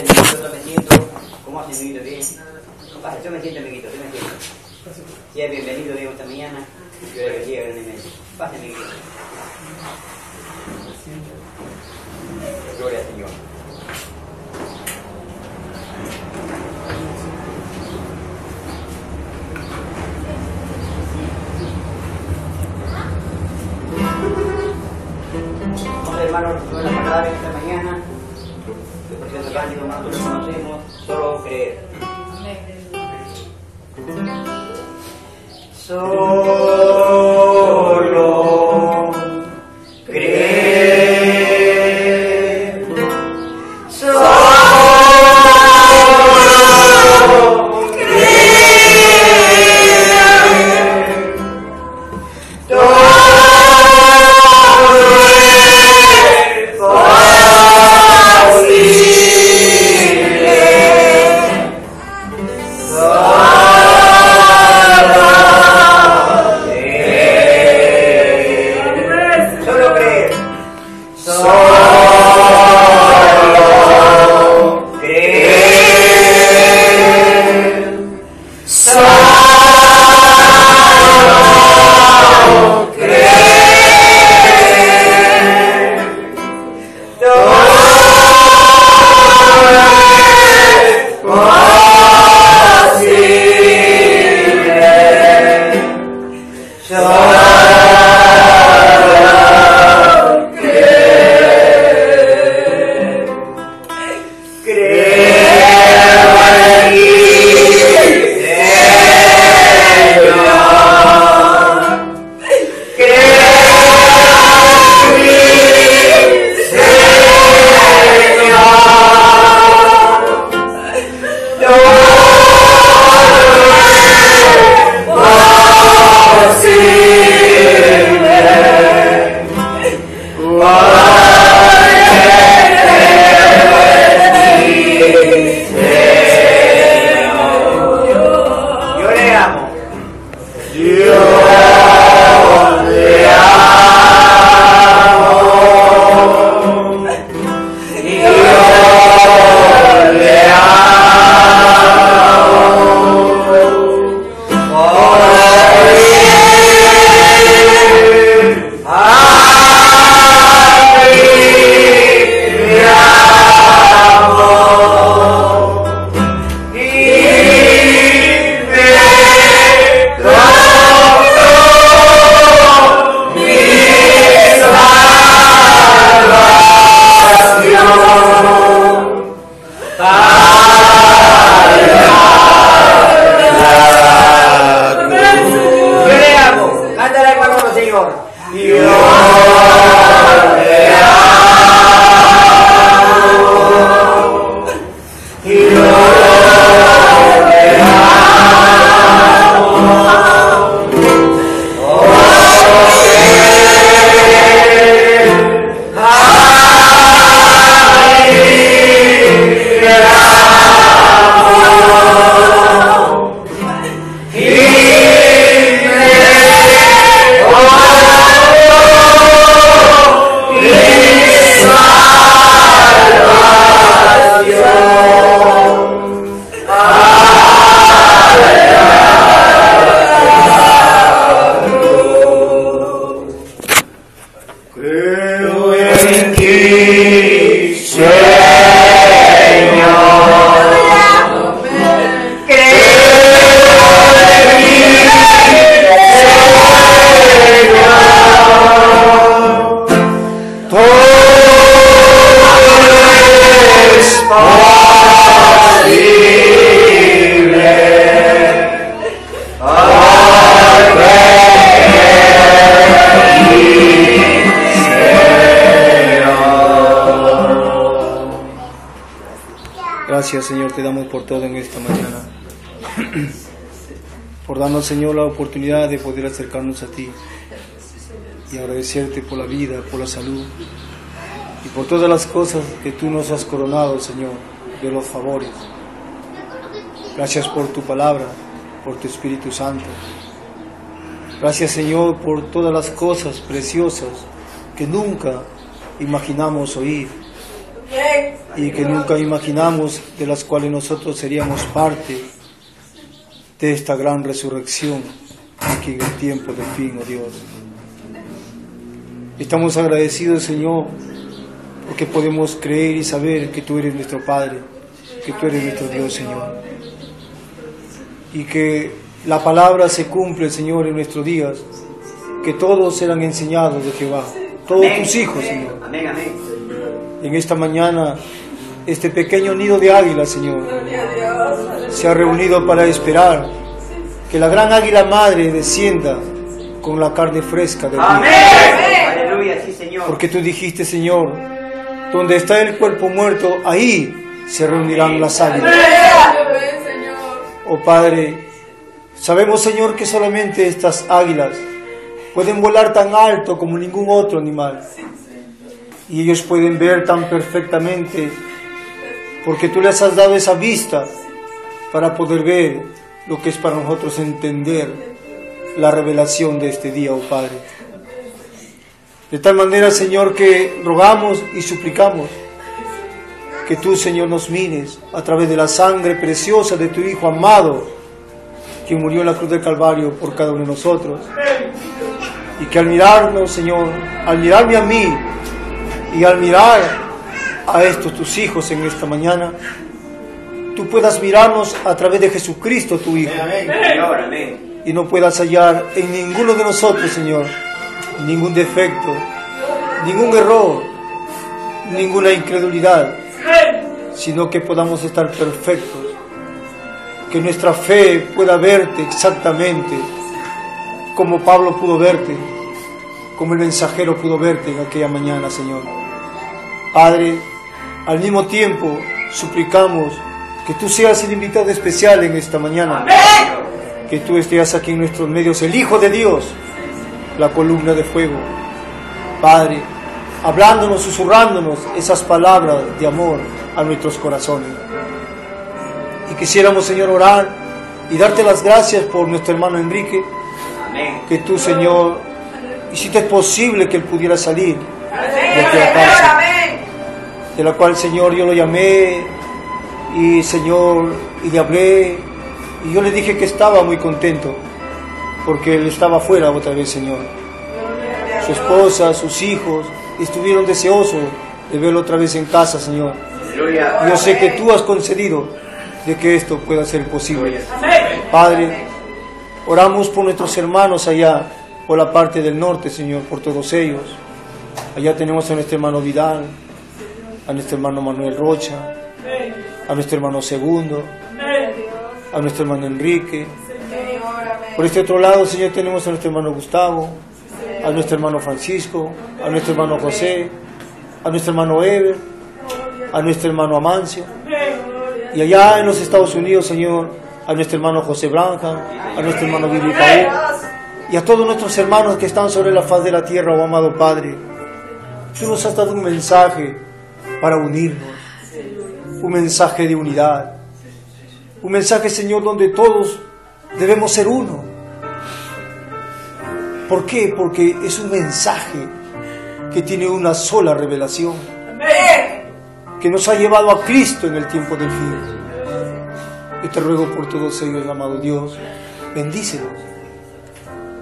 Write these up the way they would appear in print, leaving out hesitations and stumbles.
Pase, amiguito, yo me siento. ¿Cómo hace, amiguito? Bien. Pase, yo me siento, amiguito, yo me siento. Sea bienvenido, digo, esta mañana. Yo le bendiga grandemente. Pase, amiguito. Gloria al Señor. Hermanos, no la palabra de esta mañana, el precioso cántico, hermanos, lo conocemos, solo creer. Solo creer. Solo Gracias, Señor, te damos por todo en esta mañana. Por darnos, Señor, la oportunidad de poder acercarnos a ti y agradecerte por la vida, por la salud y por todas las cosas que tú nos has coronado, Señor, de los favores. Gracias por tu palabra, por tu Espíritu Santo. Gracias, Señor, por todas las cosas preciosas que nunca imaginamos oír, y que nunca imaginamos, de las cuales nosotros seríamos parte de esta gran resurrección aquí en el tiempo del fin, oh Dios. Estamos agradecidos, Señor, porque podemos creer y saber que tú eres nuestro Padre, que tú eres nuestro Dios, Señor, y que la palabra se cumple, Señor, en nuestros días, que todos serán enseñados de Jehová, todos tus hijos, Señor. Amén, amén. En esta mañana, este pequeño nido de águila, Señor, se ha reunido para esperar que la gran águila madre descienda con la carne fresca de ti. Amén. Aleluya, sí, Señor. Porque tú dijiste, Señor, donde está el cuerpo muerto, ahí se reunirán las águilas. Oh Padre, sabemos, Señor, que solamente estas águilas pueden volar tan alto como ningún otro animal. Y ellos pueden ver tan perfectamente, porque tú les has dado esa vista para poder ver lo que es para nosotros entender la revelación de este día, oh Padre. De tal manera, Señor, que rogamos y suplicamos que tú, Señor, nos mires a través de la sangre preciosa de tu Hijo amado, que murió en la cruz del Calvario por cada uno de nosotros. Y que al mirarnos, Señor, al mirarme a mí y al mirar a estos tus hijos en esta mañana, tú puedas mirarnos a través de Jesucristo, tu Hijo. Señor, amén. Y no puedas hallar en ninguno de nosotros, Señor, ningún defecto, ningún error, ninguna incredulidad, sino que podamos estar perfectos, que nuestra fe pueda verte exactamente como Pablo pudo verte, como el mensajero pudo verte en aquella mañana, Señor. Padre, al mismo tiempo suplicamos que tú seas el invitado especial en esta mañana. Amén. Que tú estés aquí en nuestros medios, el Hijo de Dios, la columna de fuego. Padre, hablándonos, susurrándonos esas palabras de amor a nuestros corazones. Y quisiéramos, Señor, orar y darte las gracias por nuestro hermano Enrique. Amén. Que tú, Señor, hiciste posible que él pudiera salir de aquella cárcel, de la cual, Señor, yo lo llamé y, Señor, y le hablé, y yo le dije que estaba muy contento porque él estaba afuera otra vez, Señor. Su esposa, sus hijos estuvieron deseosos de verlo otra vez en casa, Señor. Y yo sé que tú has concedido de que esto pueda ser posible. Padre, oramos por nuestros hermanos allá, por la parte del norte, Señor, por todos ellos. Allá tenemos a nuestro hermano Vidal, a nuestro hermano Manuel Rocha, a nuestro hermano Segundo, a nuestro hermano Enrique. Por este otro lado, Señor, tenemos a nuestro hermano Gustavo, a nuestro hermano Francisco, a nuestro hermano José, a nuestro hermano Eber, a nuestro hermano Amancio. Y allá en los Estados Unidos, Señor, a nuestro hermano José Branca, a nuestro hermano Billy Paúl, y a todos nuestros hermanos que están sobre la faz de la tierra, oh amado Padre. Tú nos has dado un mensaje para unirnos, un mensaje de unidad, un mensaje, Señor, donde todos debemos ser uno. ¿Por qué? Porque es un mensaje que tiene una sola revelación, que nos ha llevado a Cristo en el tiempo del fin. Yo te ruego por todos ellos, amado Dios, bendícelos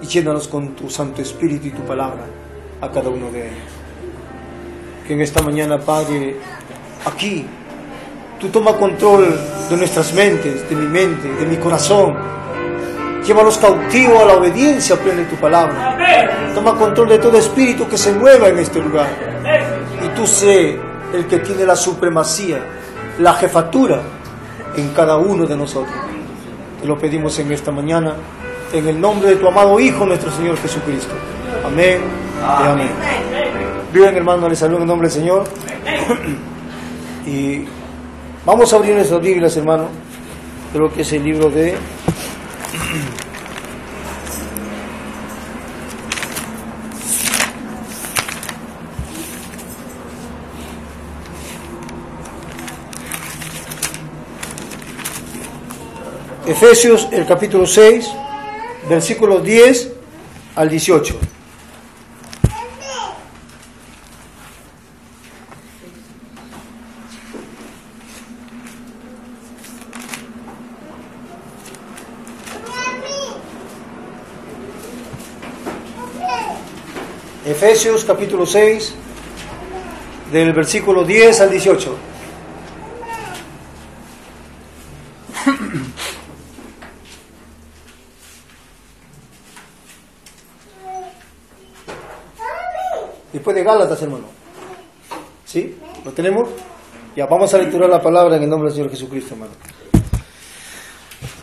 y llénalos con tu Santo Espíritu y tu palabra a cada uno de ellos. Que en esta mañana, Padre, aquí, tú toma control de nuestras mentes, de mi mente, de mi corazón. Llévalos cautivos a la obediencia plena de tu palabra. Toma control de todo espíritu que se mueva en este lugar. Y tú sé el que tiene la supremacía, la jefatura en cada uno de nosotros. Te lo pedimos en esta mañana, en el nombre de tu amado Hijo, nuestro Señor Jesucristo. Amén y amén. Bien, hermano, les saludo en el nombre del Señor. Y vamos a abrir nuestras Biblias, hermano. Creo que es el libro de Efesios, el capítulo 6, versículos 10 al 18. Efesios capítulo 6, del versículo 10 al 18. Después de Gálatas, hermano. ¿Sí? ¿Lo tenemos? Ya, vamos a lecturar la palabra en el nombre del Señor Jesucristo, hermano.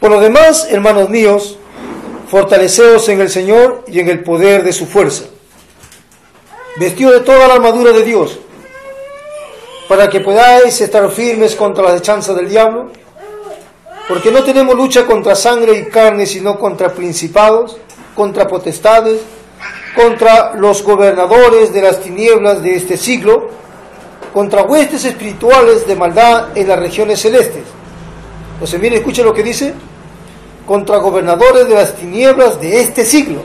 Por lo demás, hermanos míos, fortaleceos en el Señor y en el poder de su fuerza, vestido de toda la armadura de Dios, para que podáis estar firmes contra las hechanzas del diablo, porque no tenemos lucha contra sangre y carne, sino contra principados, contra potestades, contra los gobernadores de las tinieblas de este siglo, contra huestes espirituales de maldad en las regiones celestes. Entonces, mire, escuche lo que dice: contra gobernadores de las tinieblas de este siglo.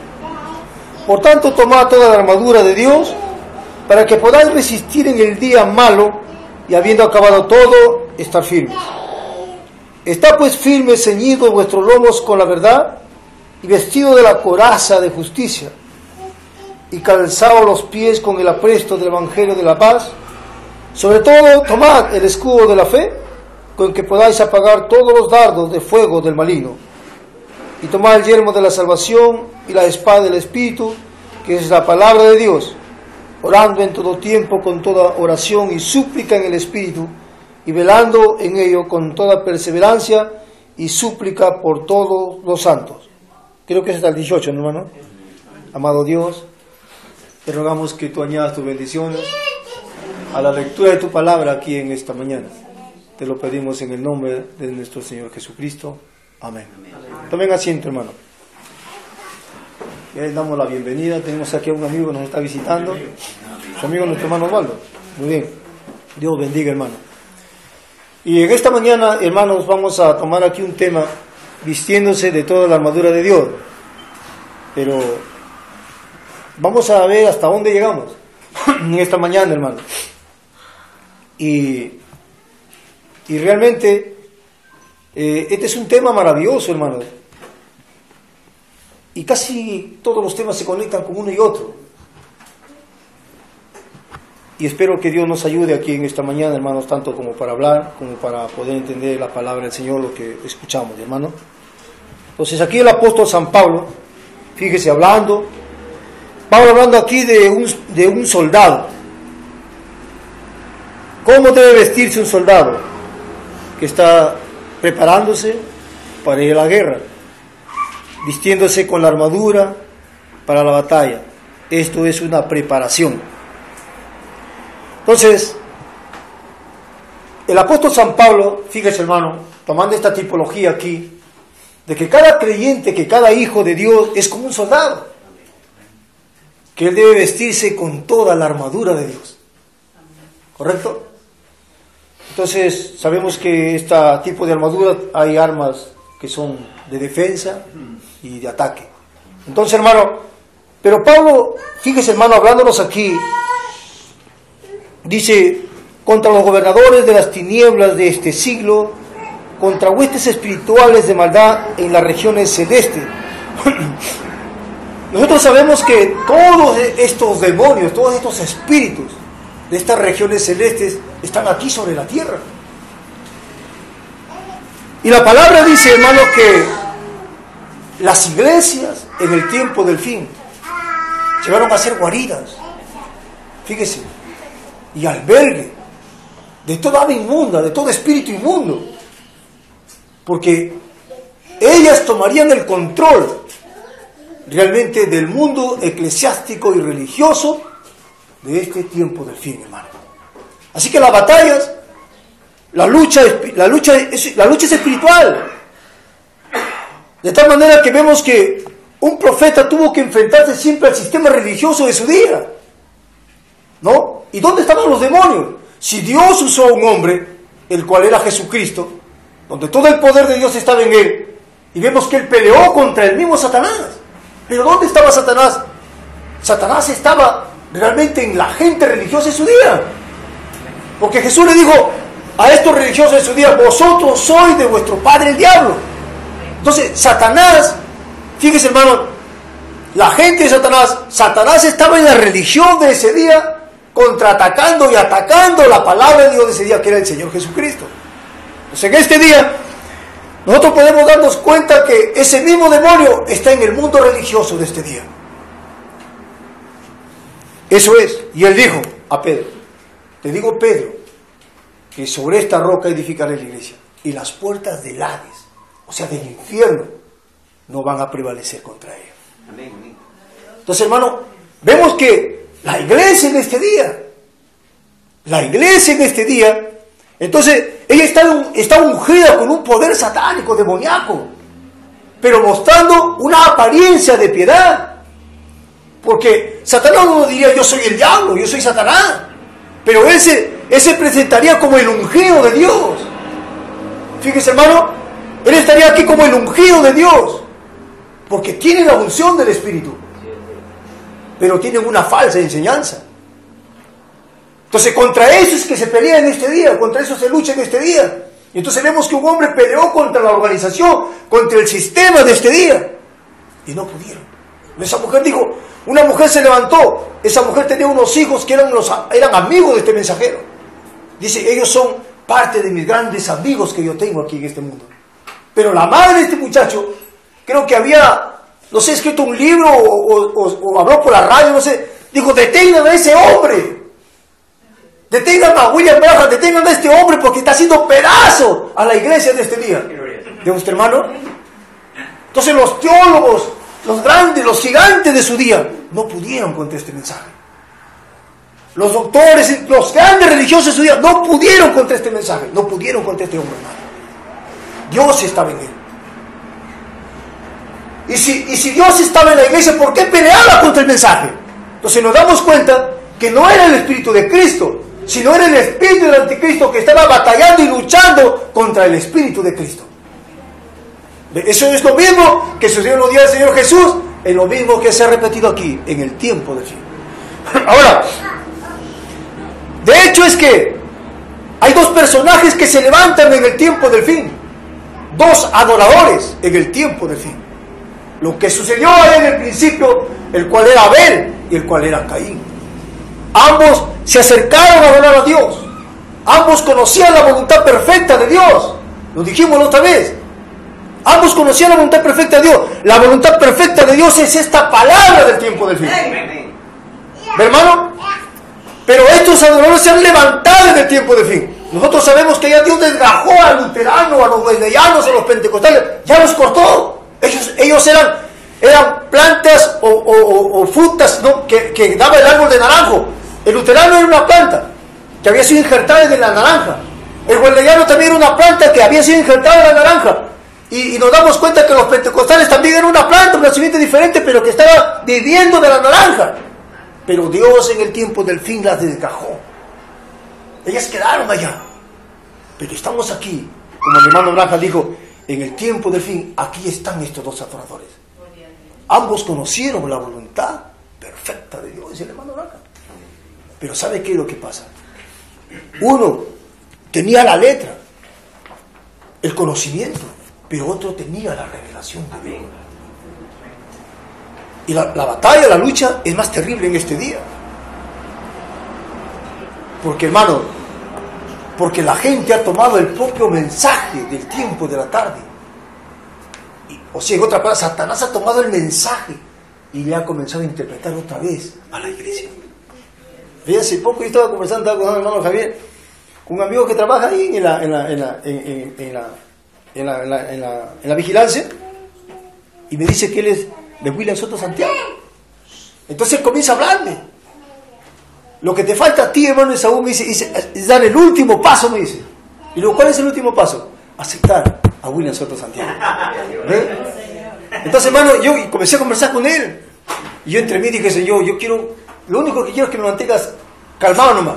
Por tanto, tomad toda la armadura de Dios, para que podáis resistir en el día malo, y habiendo acabado todo, estar firmes. Está pues firme, ceñidos vuestros lomos con la verdad, y vestido de la coraza de justicia, y calzados los pies con el apresto del evangelio de la paz. Sobre todo, tomad el escudo de la fe, con que podáis apagar todos los dardos de fuego del maligno. Y tomad el yelmo de la salvación y la espada del Espíritu, que es la palabra de Dios, orando en todo tiempo con toda oración y súplica en el Espíritu, y velando en ello con toda perseverancia y súplica por todos los santos. Creo que es hasta el 18, ¿no, hermano? Amado Dios, te rogamos que tú añadas tus bendiciones a la lectura de tu palabra aquí en esta mañana. Te lo pedimos en el nombre de nuestro Señor Jesucristo. Amén. Tomen asiento, hermano. Ya les damos la bienvenida. Tenemos aquí a un amigo que nos está visitando. Su amigo, nuestro hermano Osvaldo. Muy bien. Dios bendiga, hermano. Y en esta mañana, hermanos, vamos a tomar aquí un tema, vistiéndose de toda la armadura de Dios. Pero vamos a ver hasta dónde llegamos en esta mañana, hermano. Y realmente este es un tema maravilloso, hermano. Y casi todos los temas se conectan con uno y otro. Y espero que Dios nos ayude aquí en esta mañana, hermanos, tanto como para hablar, como para poder entender la palabra del Señor, lo que escuchamos, hermano. Entonces aquí el apóstol San Pablo, fíjese, Pablo hablando aquí de un soldado. ¿Cómo debe vestirse un soldado que está preparándose para ir a la guerra? Vistiéndose con la armadura para la batalla. Esto es una preparación. Entonces, el apóstol San Pablo, fíjese, hermano, tomando esta tipología aquí, de que cada creyente, que cada hijo de Dios es como un soldado, que él debe vestirse con toda la armadura de Dios. ¿Correcto? Entonces, sabemos que este tipo de armadura hay armas que son de defensa y de ataque. Entonces, hermano, pero Pablo, fíjese, hermano, hablándonos aquí, dice: contra los gobernadores de las tinieblas de este siglo, contra huestes espirituales de maldad en las regiones celestes. Nosotros sabemos que todos estos demonios, todos estos espíritus de estas regiones celestes están aquí sobre la tierra. Y la palabra dice, hermano, que las iglesias en el tiempo del fin llegaron a ser guaridas, fíjese, y albergue de toda ave inmunda, de todo espíritu inmundo, porque ellas tomarían el control realmente del mundo eclesiástico y religioso de este tiempo del fin, hermano. Así que las batallas, la lucha es espiritual, de tal manera que vemos que un profeta tuvo que enfrentarse siempre al sistema religioso de su día, ¿no? ¿Y dónde estaban los demonios? Si Dios usó a un hombre, el cual era Jesucristo, donde todo el poder de Dios estaba en él, y vemos que él peleó contra el mismo Satanás. Pero ¿dónde estaba Satanás? Satanás estaba realmente en la gente religiosa de su día. Porque Jesús le dijo a estos religiosos de su día: vosotros sois de vuestro padre el diablo. Entonces, Satanás, fíjese, hermano, la gente de Satanás estaba en la religión de ese día, contraatacando y atacando la palabra de Dios de ese día, que era el Señor Jesucristo. Entonces en este día, nosotros podemos darnos cuenta que ese mismo demonio está en el mundo religioso de este día. Eso es. Y él dijo a Pedro, te digo, Pedro, que sobre esta roca edificaré la iglesia, y las puertas del Hades, o sea, del infierno, no van a prevalecer contra ella. Amén. Entonces, hermano, vemos que la iglesia en este día, entonces, ella está ungida con un poder satánico, demoníaco, pero mostrando una apariencia de piedad. Porque Satanás no diría, yo soy el diablo, yo soy Satanás, pero él se presentaría como el ungido de Dios. Fíjese, hermano, él estaría aquí como el ungido de Dios, porque tiene la unción del Espíritu, pero tienen una falsa enseñanza. Entonces, contra eso es que se pelea en este día, contra eso se lucha en este día. Y entonces vemos que un hombre peleó contra la organización, contra el sistema de este día, y no pudieron. Esa mujer dijo, una mujer se levantó, esa mujer tenía unos hijos que eran amigos de este mensajero. Dice, ellos son parte de mis grandes amigos que yo tengo aquí en este mundo. Pero la madre de este muchacho, creo que había, no sé, escrito un libro o habló por la radio, no sé, dijo, detengan a ese hombre. Detengan a William Branham, detengan a este hombre porque está haciendo pedazo a la iglesia de este día. ¿De usted, hermano? Entonces los teólogos, los grandes, los gigantes de su día, no pudieron contra este mensaje. Los doctores, los grandes religiosos de su día, no pudieron contra este mensaje, no pudieron contra este hombre, hermano. Dios estaba en él. Y si Dios estaba en la iglesia, ¿por qué peleaba contra el mensaje? Entonces nos damos cuenta que no era el Espíritu de Cristo, sino era el Espíritu del Anticristo que estaba batallando y luchando contra el Espíritu de Cristo. Eso es lo mismo que sucedió en los días del Señor Jesús, es lo mismo que se ha repetido aquí, en el tiempo del fin. Ahora, de hecho es que hay dos personajes que se levantan en el tiempo del fin, dos adoradores en el tiempo del fin. Lo que sucedió en el principio, el cual era Abel y el cual era Caín. Ambos se acercaron a adorar a Dios. Ambos conocían la voluntad perfecta de Dios. Lo dijimos la otra vez. Ambos conocían la voluntad perfecta de Dios. La voluntad perfecta de Dios es esta palabra del tiempo del fin. ¿Ve, hermano? Pero estos adoradores se han levantado en el tiempo del fin. Nosotros sabemos que ya Dios desgajó al luterano, a los wesleyanos, a los pentecostales. Ya los cortó. Ellos eran plantas o frutas, ¿no?, que daba el árbol de naranjo. El luterano era una planta que había sido injertada en la naranja. El wesleyano también era una planta que había sido injertada en la naranja. Y nos damos cuenta que los pentecostales también eran una planta, una simiente diferente, pero que estaba viviendo de la naranja. Pero Dios en el tiempo del fin las desgajó. Ellas quedaron allá. Pero estamos aquí, como el hermano Branham dijo, en el tiempo del fin, aquí están estos dos adoradores. Ambos conocieron la voluntad perfecta de Dios, dice el hermano Branham. Pero ¿sabe qué es lo que pasa? Uno tenía la letra, el conocimiento, pero otro tenía la revelación de Dios. Y la batalla, la lucha es más terrible en este día. Porque, hermano, porque la gente ha tomado el propio mensaje del tiempo de la tarde. O sea, en otra palabra, Satanás ha tomado el mensaje y le ha comenzado a interpretar otra vez a la iglesia. Hace poco yo estaba conversando con el hermano Javier, con un amigo que trabaja ahí en la vigilancia, y me dice que él es de William Soto Santiago. Entonces él comienza a hablarme. Lo que te falta a ti, hermano Esaú, me dice, es dar el último paso, me dice. Y luego, ¿cuál es el último paso? Aceptar a William Soto Santiago. ¿Ve? Entonces, hermano, yo comencé a conversar con él. Y yo entre mí dije, Señor, yo quiero, lo único que quiero es que me mantengas calmado nomás,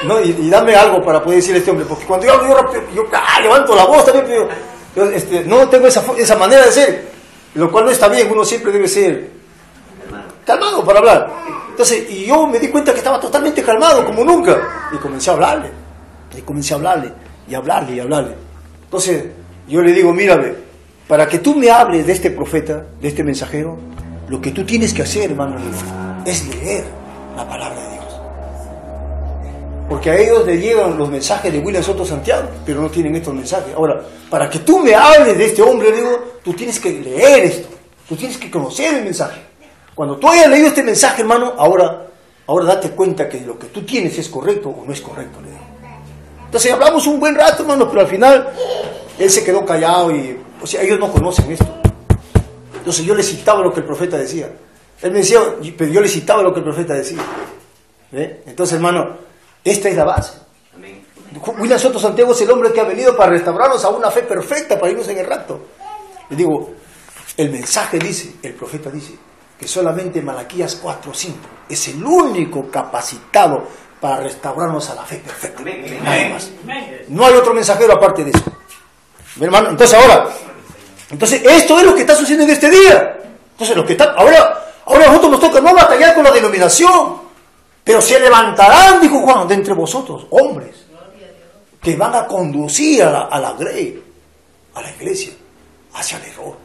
¿no? Y dame algo para poder decirle a este hombre. Porque cuando yo hablo, yo levanto la voz también, pero yo, no tengo esa manera de ser. Lo cual no está bien, uno siempre debe ser calmado para hablar. Entonces, y yo me di cuenta que estaba totalmente calmado, como nunca. Y comencé a hablarle. Y hablarle. Entonces, yo le digo, mírame, para que tú me hables de este profeta, de este mensajero, lo que tú tienes que hacer, hermano, es leer la palabra de Dios. Porque a ellos les llegan los mensajes de William Soto Santiago, pero no tienen estos mensajes. Ahora, para que tú me hables de este hombre, le digo, tú tienes que leer esto, tú tienes que conocer el mensaje. Cuando tú hayas leído este mensaje, hermano, ahora date cuenta que lo que tú tienes es correcto o no es correcto, le digo. Entonces hablamos un buen rato, hermano, pero al final él se quedó callado y, o sea, ellos no conocen esto. Entonces yo le citaba lo que el profeta decía. Él me decía, pero yo le citaba lo que el profeta decía. Entonces, hermano, esta es la base. Amén. William Soto Santiago es el hombre que ha venido para restaurarnos a una fe perfecta, para irnos en el rapto. Le digo, el mensaje dice, el profeta dice, que solamente Malaquías 4:5 es el único capacitado para restaurarnos a la fe perfecta. Nada más. No hay otro mensajero aparte de eso. ¿Mi hermano? Entonces esto es lo que está sucediendo en este día. Entonces ahora a nosotros nos toca no batallar con la denominación, pero se levantarán, dijo Juan, de entre vosotros hombres que van a conducir a la grey, a la iglesia, hacia el error.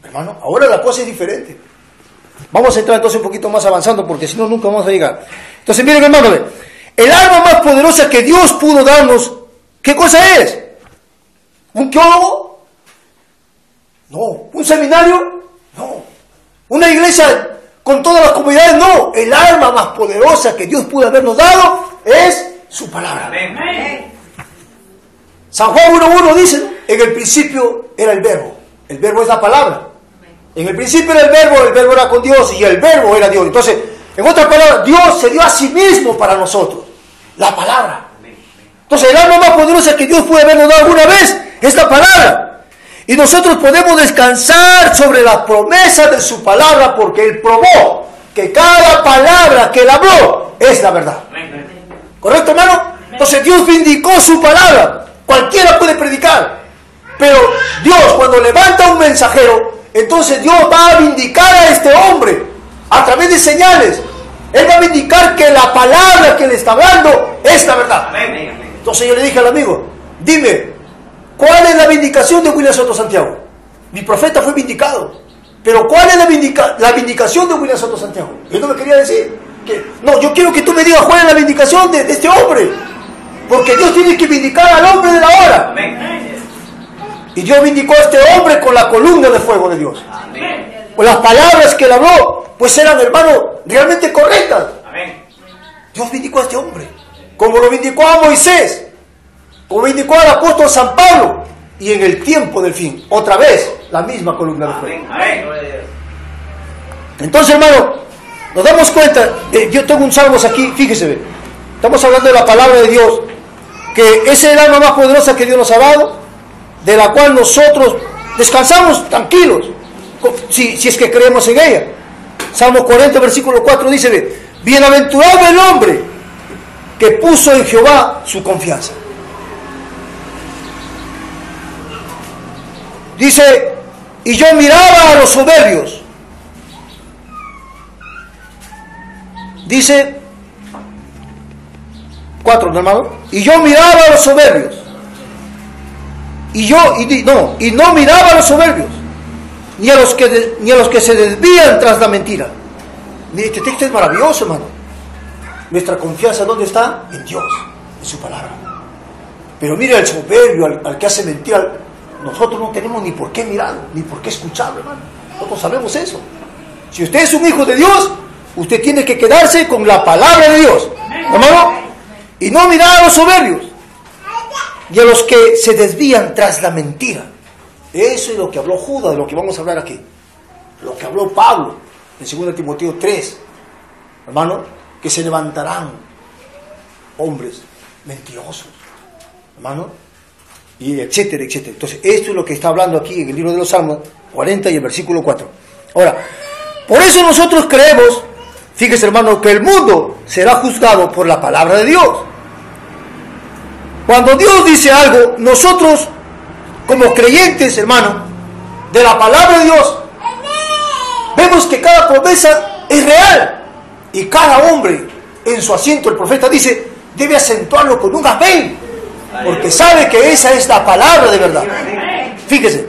Hermano, ahora la cosa es diferente. Vamos a entrar entonces un poquito más avanzando, porque si no nunca vamos a llegar. Entonces miren, hermano, el arma más poderosa que Dios pudo darnos, ¿qué cosa es? ¿Un teólogo? No. ¿Un seminario? No. ¿Una iglesia con todas las comunidades? No. El arma más poderosa que Dios pudo habernos dado es su palabra. Amén. San Juan 1:1 dice, en el principio era el verbo. El verbo es la palabra. En el principio era el verbo era con Dios y el verbo era Dios. Entonces, en otras palabras, Dios se dio a sí mismo para nosotros. La palabra. Entonces, el arma más poderosa que Dios puede habernos dado alguna vez es la palabra. Y nosotros podemos descansar sobre la promesa de su palabra porque Él probó que cada palabra que Él habló es la verdad. ¿Correcto, hermano? Entonces, Dios vindicó su palabra. Cualquiera puede predicar. Pero Dios, cuando levanta un mensajero, entonces Dios va a vindicar a este hombre a través de señales. Él va a vindicar que la palabra que le está hablando es la verdad. Entonces yo le dije al amigo, dime, ¿cuál es la vindicación de William Soto Santiago? Mi profeta fue vindicado. Pero ¿cuál es la vindicación de William Soto Santiago? Él no me quería decir. No, yo quiero que tú me digas cuál es la vindicación de este hombre. Porque Dios tiene que vindicar al hombre de la hora. Y Dios vindicó a este hombre con la columna de fuego de Dios. Pues las palabras que él habló, pues eran, hermano, realmente correctas. Dios vindicó a este hombre. Como lo vindicó a Moisés. Como vindicó al apóstol San Pablo. Y en el tiempo del fin, otra vez, la misma columna de fuego. Entonces, hermano, nos damos cuenta, yo tengo un salmos aquí, fíjese, estamos hablando de la palabra de Dios, que esa es el arma más poderosa que Dios nos ha dado, de la cual nosotros descansamos tranquilos, si es que creemos en ella. Salmo 40, versículo 4 dice, bienaventurado el hombre que puso en Jehová su confianza. Dice, y yo miraba a los soberbios. Dice 4, ¿no, hermano? Y yo miraba a los soberbios. Y no miraba a los soberbios, ni a los que se desvían tras la mentira. Mire, este texto es maravilloso, hermano. Nuestra confianza, ¿dónde está? En Dios, en su palabra. Pero mire al soberbio, al que hace mentira, nosotros no tenemos ni por qué mirarlo, ni por qué escucharlo, hermano. Nosotros sabemos eso. Si usted es un hijo de Dios, usted tiene que quedarse con la palabra de Dios, hermano, y no mirar a los soberbios y a los que se desvían tras la mentira. Eso es lo que habló Judas, de lo que vamos a hablar aquí. Lo que habló Pablo en 2 Timoteo 3, hermano, que se levantarán hombres mentirosos, hermano, y etcétera, etcétera. Entonces, esto es lo que está hablando aquí en el libro de los Salmos 40 y el versículo 4. Ahora, por eso nosotros creemos, fíjese, hermano, que el mundo será juzgado por la palabra de Dios. Cuando Dios dice algo, nosotros, como creyentes, hermano, de la palabra de Dios, vemos que cada promesa es real. Y cada hombre, en su asiento, el profeta dice, debe acentuarlo con un amén, porque sabe que esa es la palabra de verdad. Fíjese.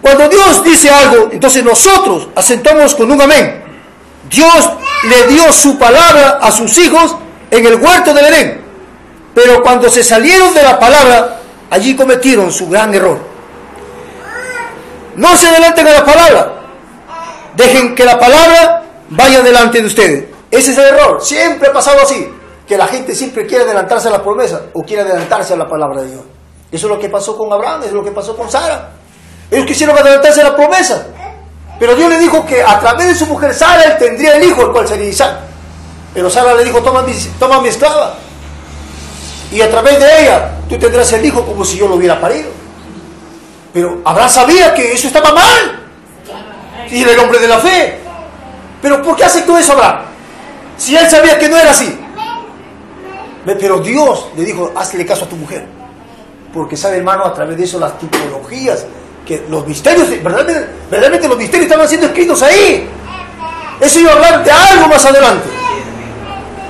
Cuando Dios dice algo, entonces nosotros asentamos con un amén. Dios le dio su palabra a sus hijos en el huerto del Edén. Pero cuando se salieron de la palabra, allí cometieron su gran error. No se adelanten a la palabra. Dejen que la palabra vaya delante de ustedes. Ese es el error. Siempre ha pasado así. Que la gente siempre quiere adelantarse a la promesa o quiere adelantarse a la palabra de Dios. Eso es lo que pasó con Abraham, eso es lo que pasó con Sara. Ellos quisieron adelantarse a la promesa. Pero Dios le dijo que a través de su mujer Sara él tendría el hijo, el cual sería Isaac. Pero Sara le dijo, toma mi esclava. Y a través de ella tú tendrás el hijo como si yo lo hubiera parido. Pero Abraham sabía que eso estaba mal. Y era el hombre de la fe. Pero ¿por qué aceptó eso Abraham? Si él sabía que no era así. Pero Dios le dijo, hazle caso a tu mujer. Porque sabe, hermano, a través de eso las tipologías, que los misterios, verdaderamente los misterios estaban siendo escritos ahí. Eso iba a hablar de algo más adelante,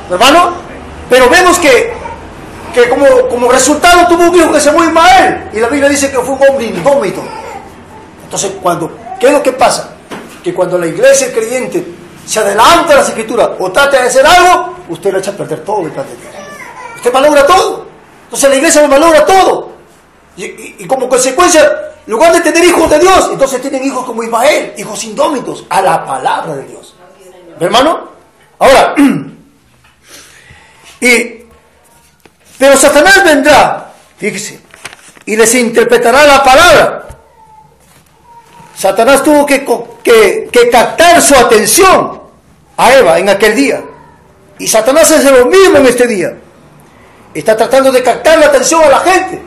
hermano. Pero vemos que como resultado tuvo un hijo que se llamó Ismael. Y la Biblia dice que fue un hombre indómito. Entonces, ¿qué es lo que pasa? Que cuando la iglesia, el creyente, se adelanta a las escrituras o trata de hacer algo, usted le echa a perder todo el plan de Dios. Usted malogra todo. Entonces la iglesia malogra todo. Y como consecuencia, en lugar de tener hijos de Dios, entonces tienen hijos como Ismael, hijos indómitos, a la palabra de Dios. ¿Ve, hermano? Ahora, pero Satanás vendrá, fíjese, y les interpretará la palabra. Satanás tuvo que captar su atención a Eva en aquel día. Y Satanás hace lo mismo en este día. Está tratando de captar la atención a la gente.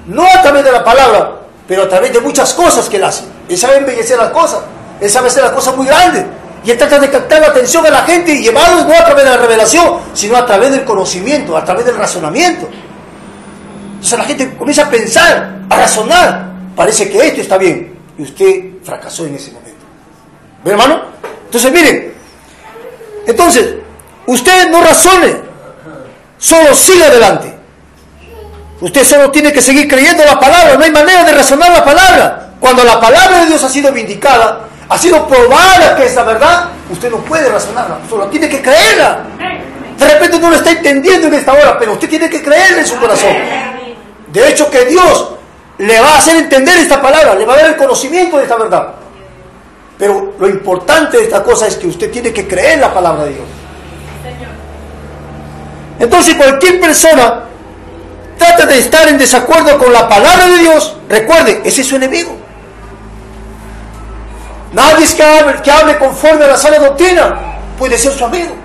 No a través de la palabra, pero a través de muchas cosas que él hace. Él sabe embellecer las cosas. Él sabe hacer las cosas muy grandes. Y él trata de captar la atención a la gente y llevarlos no a través de la revelación, sino a través del conocimiento, a través del razonamiento. Entonces la gente comienza a pensar, a razonar. Parece que esto está bien. Y usted fracasó en ese momento. ¿Ve, hermano? Entonces, miren. Entonces, usted no razone. Solo siga adelante. Usted solo tiene que seguir creyendo la palabra. No hay manera de razonar la palabra. Cuando la palabra de Dios ha sido vindicada, ha sido probada que es la verdad, usted no puede razonarla. Solo tiene que creerla. De repente no lo está entendiendo en esta hora, pero usted tiene que creerla en su corazón. De hecho, que Dios le va a hacer entender esta palabra, le va a dar el conocimiento de esta verdad. Pero lo importante de esta cosa es que usted tiene que creer la palabra de Dios. Entonces cualquier persona trata de estar en desacuerdo con la palabra de Dios, recuerde, ese es su enemigo. Nadie que hable conforme a la sana doctrina puede ser su amigo.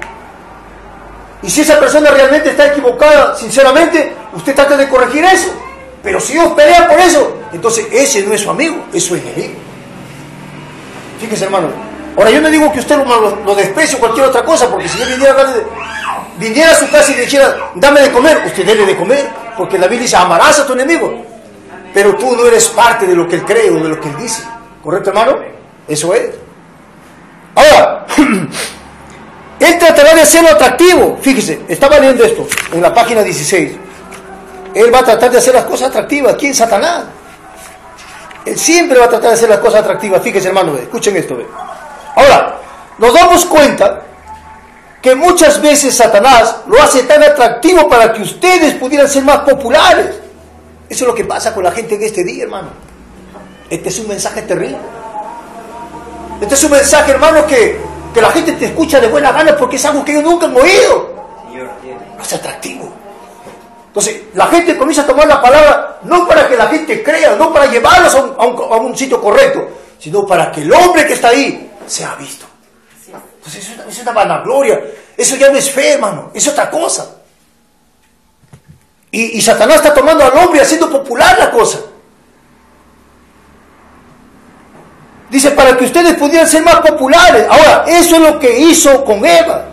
Y si esa persona realmente está equivocada, sinceramente, usted trata de corregir eso. Pero si Dios pelea por eso, entonces ese no es su amigo, es su enemigo. Fíjese, hermano. Ahora yo no digo que usted lo desprecie o cualquier otra cosa, porque si él viniera a su casa y le dijera, dame de comer, usted debe de comer, porque la Biblia dice, amarás a tu enemigo. Pero tú no eres parte de lo que él cree o de lo que él dice. ¿Correcto, hermano? Eso es. Ahora, él tratará de hacerlo atractivo. Fíjese, estaba leyendo esto en la página 16. Él va a tratar de hacer las cosas atractivas. ¿Quién? Satanás. Él siempre va a tratar de hacer las cosas atractivas. Fíjese, hermano, escuchen esto. Ahora, nos damos cuenta que muchas veces Satanás lo hace tan atractivo para que ustedes pudieran ser más populares. Eso es lo que pasa con la gente en este día, hermano. Este es un mensaje terrible. Este es un mensaje, hermano, que la gente te escucha de buena gana porque es algo que ellos nunca han oído. Es atractivo. Entonces, la gente comienza a tomar la palabra no para que la gente crea, no para llevarlos a un sitio correcto, sino para que el hombre que está ahí sea visto. Entonces, eso es una vanagloria. Eso ya no es fe, hermano. Es otra cosa. Y Satanás está tomando al hombre y haciendo popular la cosa. Dice, para que ustedes pudieran ser más populares. Ahora, eso es lo que hizo con Eva.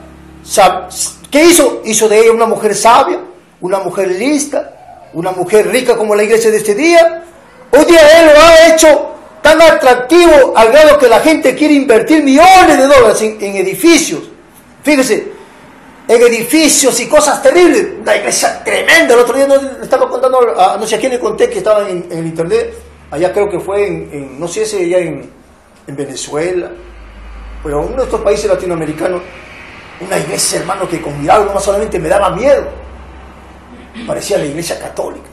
¿Qué hizo? Hizo de ella una mujer sabia, una mujer lista, una mujer rica como la iglesia de este día. Hoy día Él lo ha hecho tan atractivo al grado que la gente quiere invertir millones de dólares en edificios. Fíjese, en edificios y cosas terribles. Una iglesia tremenda. El otro día le estaba contando, no sé a quién le conté que estaba en el internet, allá creo que fue no sé si allá en Venezuela, pero en uno de estos países latinoamericanos, una iglesia, hermano, que con mirarlo no solamente me daba miedo, parecía la iglesia católica.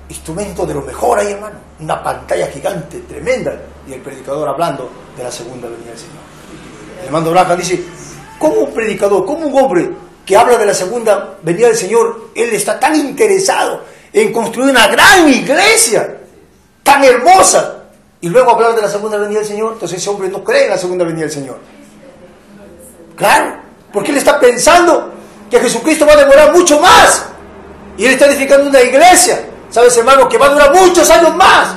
Instrumento de lo mejor ahí, hermano, una pantalla gigante, tremenda, y el predicador hablando de la segunda venida del Señor. El hermano Branham dice, ¿cómo un predicador, cómo un hombre que habla de la segunda venida del Señor, él está tan interesado en construir una gran iglesia, tan hermosa, y luego hablar de la segunda venida del Señor? Entonces ese hombre no cree en la segunda venida del Señor. Claro, porque él está pensando que Jesucristo va a demorar mucho más, y él está edificando una iglesia, ¿sabes, hermano?, que va a durar muchos años más.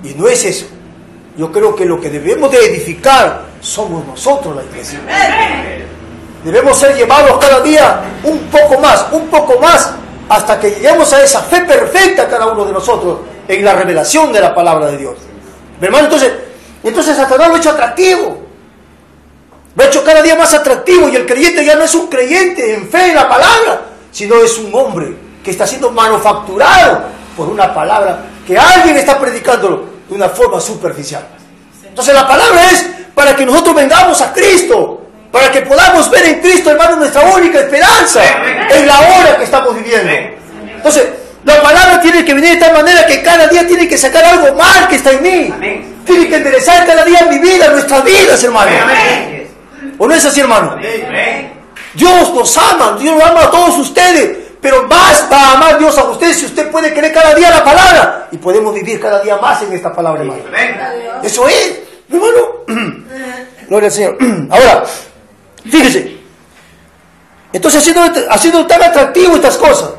Y no es eso. Yo creo que lo que debemos de edificar somos nosotros, la iglesia. Debemos ser llevados cada día un poco más, hasta que lleguemos a esa fe perfecta cada uno de nosotros en la revelación de la palabra de Dios. Hermano, entonces Satanás lo ha hecho atractivo. Lo ha hecho cada día más atractivo, y el creyente ya no es un creyente en fe en la palabra, sino es un hombre que está siendo manufacturado por una palabra que alguien está predicándolo de una forma superficial. Entonces la palabra es para que nosotros vengamos a Cristo, para que podamos ver en Cristo, hermano, nuestra única esperanza en la hora que estamos viviendo. Entonces la palabra tiene que venir de tal manera que cada día tiene que sacar algo mal que está en mí. Tiene que enderezar cada día mi vida, nuestras vidas, hermano. ¿O no es así, hermano? Dios nos ama, Dios nos ama a todos ustedes, pero más va a amar Dios a usted si usted puede creer cada día la palabra, y podemos vivir cada día más en esta palabra, hermano. Eso es, hermano. Gloria al Señor. Ahora, fíjese, entonces ha sido tan atractivo estas cosas.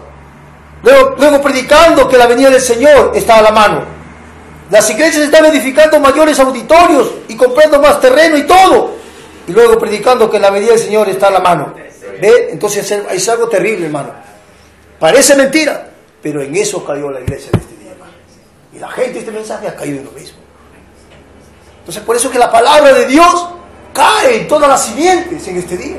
Luego predicando que la venida del Señor está a la mano. Las iglesias están edificando mayores auditorios y comprando más terreno y todo. Y luego predicando que la venida del Señor está a la mano. ¿Ve? Entonces es algo terrible, hermano. Parece mentira, pero en eso cayó la iglesia de este día, hermano. Y la gente, este mensaje ha caído en lo mismo. Entonces por eso es que la palabra de Dios cae en todas las simientes en este día.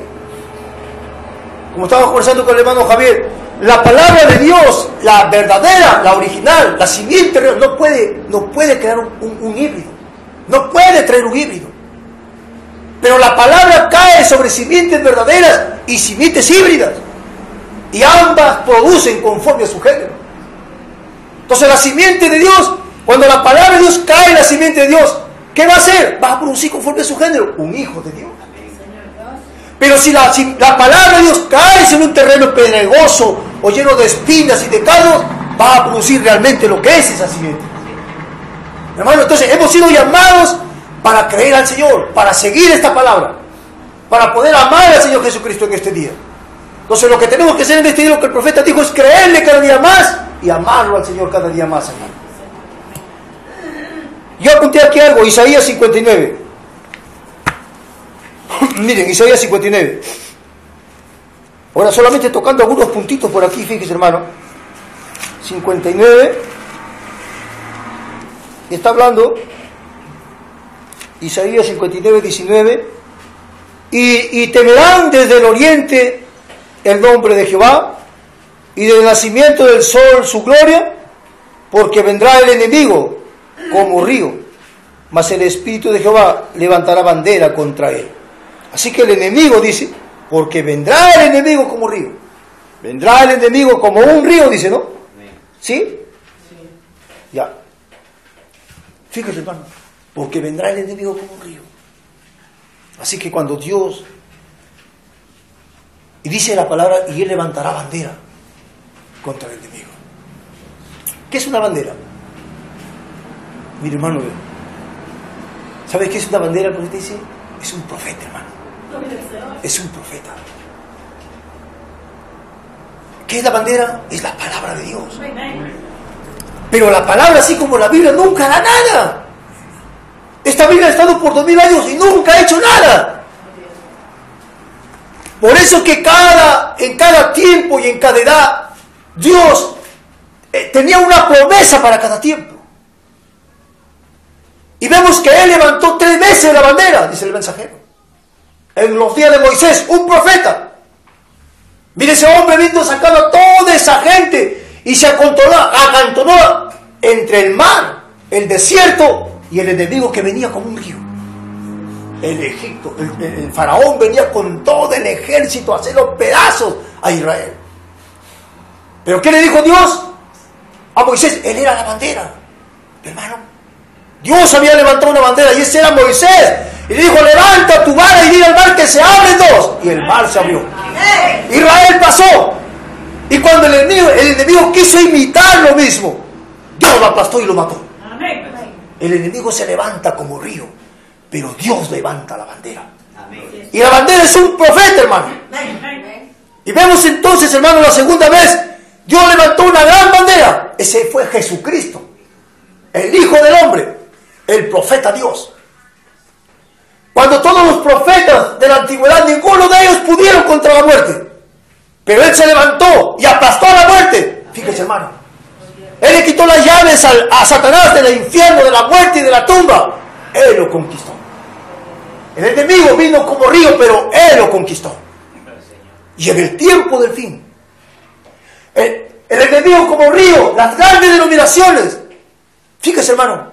Como estaba conversando con el hermano Javier, la palabra de Dios, la verdadera, la original, la simiente real, no puede crear un híbrido. No puede traer un híbrido. Pero la palabra cae sobre simientes verdaderas y simientes híbridas. Y ambas producen conforme a su género. Entonces la simiente de Dios, cuando la palabra de Dios cae en la simiente de Dios, ¿qué va a hacer? Va a producir conforme a su género un hijo de Dios. Pero si la palabra de Dios cae en un terreno pedregoso o lleno de espinas y de cardos, va a producir realmente lo que es esa simiente. Hermano, entonces hemos sido llamados para creer al Señor, para seguir esta palabra, para poder amar al Señor Jesucristo en este día. Entonces lo que tenemos que hacer en este día, lo que el profeta dijo, es creerle cada día más y amarlo al Señor cada día más, hermano. Yo apunté aquí algo, Isaías 59. Miren, Isaías 59. Ahora solamente tocando algunos puntitos por aquí, fíjense, hermano. 59. Y está hablando Isaías 59, 19. Y temerán desde el oriente el nombre de Jehová, y del nacimiento del sol su gloria, porque vendrá el enemigo como río, mas el Espíritu de Jehová levantará bandera contra él. Así que el enemigo dice, porque vendrá el enemigo como río. Vendrá el enemigo como un río, dice, ¿no? ¿Sí? Sí. Ya. Fíjate, hermano, porque vendrá el enemigo como un río. Así que cuando Dios, y dice la palabra, y él levantará bandera contra el enemigo. ¿Qué es una bandera? Mire, hermano, ¿sabe qué es una bandera? Porque te dice, es un profeta, hermano. Es un profeta. ¿Qué es la bandera? Es la palabra de Dios. Pero la palabra, así como la Biblia, nunca hará nada. Esta Biblia ha estado por 2000 años y nunca ha hecho nada. Por eso que en cada tiempo y en cada edad, Dios tenía una promesa para cada tiempo. Y vemos que Él levantó 3 veces la bandera, dice el mensajero. En los días de Moisés, un profeta. Mire ese hombre viendo sacado a toda esa gente y se acantonó entre el mar, el desierto y el enemigo que venía como un río. El Egipto, el faraón venía con todo el ejército a hacer los pedazos a Israel. ¿Pero qué le dijo Dios a Moisés? Él era la bandera, hermano. Dios había levantado una bandera y ese era Moisés. Y le dijo, levanta tu vara y dile al mar que se abre en dos. Y el mar se abrió. Israel pasó. Y cuando el enemigo quiso imitar lo mismo, Dios lo aplastó y lo mató. El enemigo se levanta como río, pero Dios levanta la bandera. Y la bandera es un profeta, hermano. Y vemos entonces, hermano, la segunda vez, Dios levantó una gran bandera. Ese fue Jesucristo, el Hijo del Hombre, el profeta Dios. Cuando todos los profetas de la antigüedad, ninguno de ellos pudieron contra la muerte. Pero Él se levantó y aplastó a la muerte. Fíjese, hermano. Él le quitó las llaves a Satanás del infierno, de la muerte y de la tumba. Él lo conquistó. El enemigo vino como río, pero Él lo conquistó. Y en el tiempo del fin, el enemigo como río, las grandes denominaciones. Fíjese, hermano,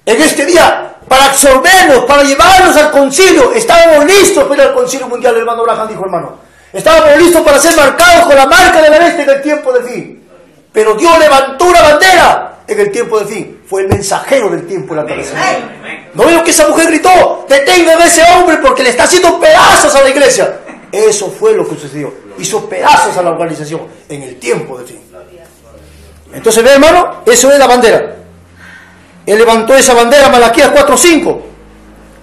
en este día, para absorbernos, para llevarnos al concilio, estábamos listos para ir al concilio mundial, el hermano Abraham dijo, hermano. Estábamos listos para ser marcados con la marca de la bestia en el tiempo del fin. Pero Dios levantó una bandera en el tiempo del fin. Fue el mensajero del tiempo de la tierra. ¿No veo que esa mujer gritó? Detengan a ese hombre porque le está haciendo pedazos a la iglesia. Eso fue lo que sucedió. Hizo pedazos a la organización en el tiempo del fin. Entonces, ve, hermano, eso es la bandera. Él levantó esa bandera, Malaquías 4:5,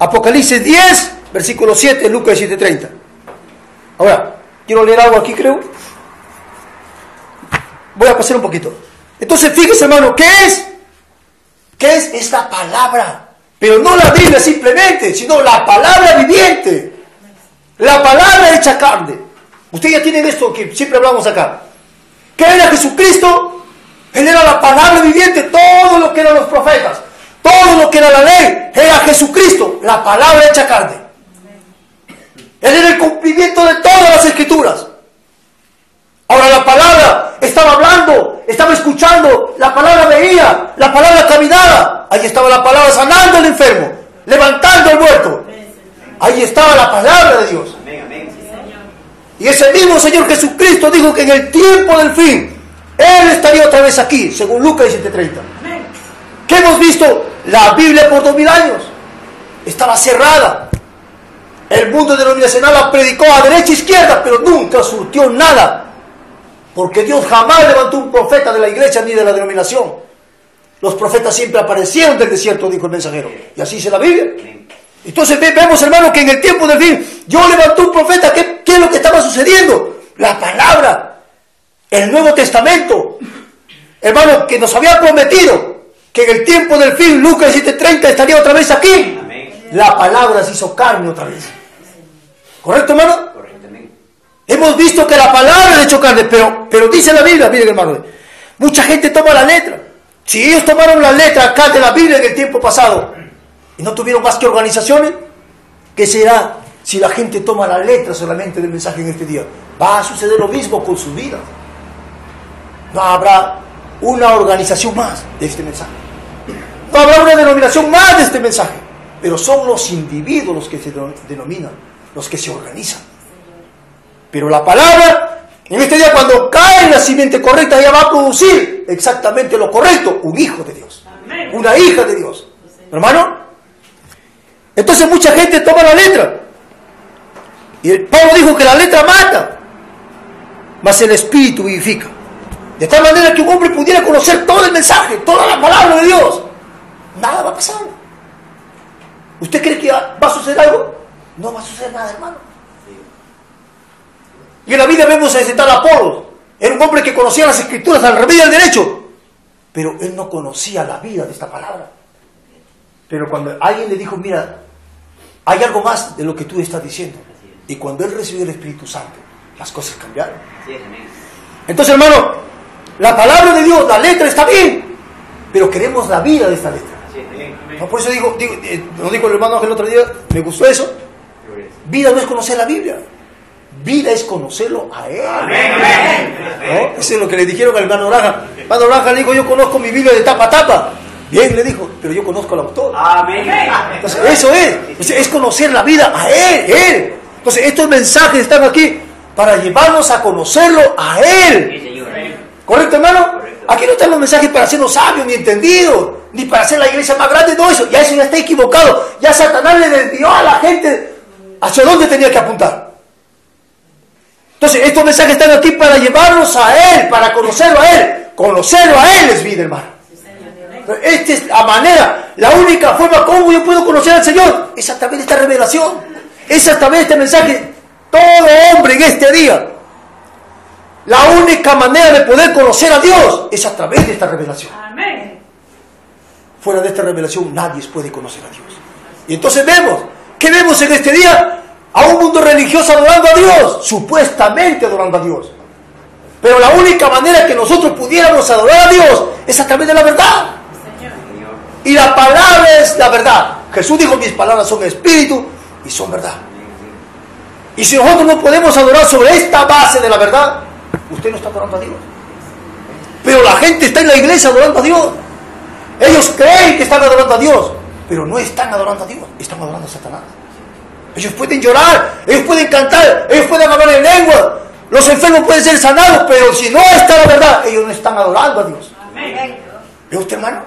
Apocalipsis 10, versículo 7, Lucas 7:30. Ahora, quiero leer algo aquí, creo. Voy a pasar un poquito. Entonces, fíjese, hermano, ¿qué es? ¿Qué es? Es la palabra. Pero no la Biblia simplemente, sino la palabra viviente. La palabra hecha carne. Ustedes ya tienen esto que siempre hablamos acá. ¿Qué era Jesucristo? Él era la palabra viviente. Todo lo que eran los profetas, todo lo que era la ley, era Jesucristo, la palabra hecha carne. Él era el cumplimiento de todas las escrituras. Ahora la palabra estaba hablando, estaba escuchando, la palabra veía, la palabra caminaba. Ahí estaba la palabra sanando al enfermo, levantando al muerto. Ahí estaba la palabra de Dios. Y ese mismo Señor Jesucristo dijo que en el tiempo del fin, Él estaría otra vez aquí, según Lucas 7:30. ¿Qué hemos visto? La Biblia por 2000 años estaba cerrada. El mundo denominacional la predicó a derecha e izquierda, pero nunca surtió nada. Porque Dios jamás levantó un profeta de la iglesia ni de la denominación. Los profetas siempre aparecieron del desierto, dijo el mensajero. Y así dice la Biblia. Entonces vemos, hermano, que en el tiempo del fin, Dios levantó un profeta. ¿Qué es lo que estaba sucediendo? La palabra, el Nuevo Testamento, hermano, que nos había prometido que en el tiempo del fin, Lucas 7:30, estaría otra vez aquí. Amén. La palabra se hizo carne otra vez. ¿Correcto, hermano? Correctamente. Hemos visto que la palabra se hizo carne, pero dice la Biblia, miren, hermano, mucha gente toma la letra. Si ellos tomaron la letra acá de la Biblia en el tiempo pasado y no tuvieron más que organizaciones, ¿qué será si la gente toma la letra solamente del mensaje en este día? Va a suceder lo mismo con su vida. No habrá una organización más de este mensaje. No habrá una denominación más de este mensaje. Pero son los individuos los que se denominan, los que se organizan. Pero la palabra, en este día cuando cae en la simiente correcta, ella va a producir exactamente lo correcto. Un hijo de Dios. Amén. Una hija de Dios. ¿Hermano? Entonces mucha gente toma la letra. Y el Pablo dijo que la letra mata, mas el espíritu vivifica. De tal manera que un hombre pudiera conocer todo el mensaje, toda la palabra de Dios. Nada va a pasar. ¿Usted cree que va a suceder algo? No va a suceder nada, hermano. Y en la vida vemos a ese tal Apolos. Era un hombre que conocía las escrituras al revés y al derecho. Pero él no conocía la vida de esta palabra. Pero cuando alguien le dijo, mira, hay algo más de lo que tú estás diciendo. Y cuando él recibió el Espíritu Santo, las cosas cambiaron. Entonces, hermano, la palabra de Dios, la letra está bien, pero queremos la vida de esta letra. No, por eso digo, nos dijo el hermano Ángel el otro día, me gustó eso. Vida no es conocer la Biblia, vida es conocerlo a Él. ¿No? Eso es lo que le dijeron al hermano Abraham. Mano Blanca le dijo, yo conozco mi Biblia de tapa a tapa. Bien, le dijo, pero yo conozco al autor. Amén. Entonces, eso es conocer la vida a Él. Entonces, estos mensajes están aquí para llevarnos a conocerlo a Él. Sí, Señor. ¿Correcto, hermano? Correcto. Aquí no están los mensajes para hacernos sabios, ni entendidos, ni para hacer la iglesia más grande, no, eso ya está equivocado. Ya Satanás le desvió a la gente hacia dónde tenía que apuntar. Entonces, estos mensajes están aquí para llevarnos a Él, para conocerlo a Él. Conocerlo a Él es vida, hermano. Esta es la manera, la única forma como yo puedo conocer al Señor, es a través de esta revelación, es a través de este mensaje. Todo hombre en este día, la única manera de poder conocer a Dios es a través de esta revelación. Amén. Fuera de esta revelación nadie puede conocer a Dios. Y entonces ¿qué vemos en este día? A un mundo religioso adorando a Dios, supuestamente adorando a Dios. Pero la única manera que nosotros pudiéramos adorar a Dios es a través de la verdad. Y la palabra es la verdad. Jesús dijo, mis palabras son espíritu y son verdad. Y si nosotros no podemos adorar sobre esta base de la verdad, usted no está adorando a Dios. Pero la gente está en la iglesia adorando a Dios. Ellos creen que están adorando a Dios, pero no están adorando a Dios, están adorando a Satanás. Ellos pueden llorar, ellos pueden cantar, ellos pueden hablar en lengua, los enfermos pueden ser sanados, pero si no está la verdad, ellos no están adorando a Dios. ¿Ve usted, hermano?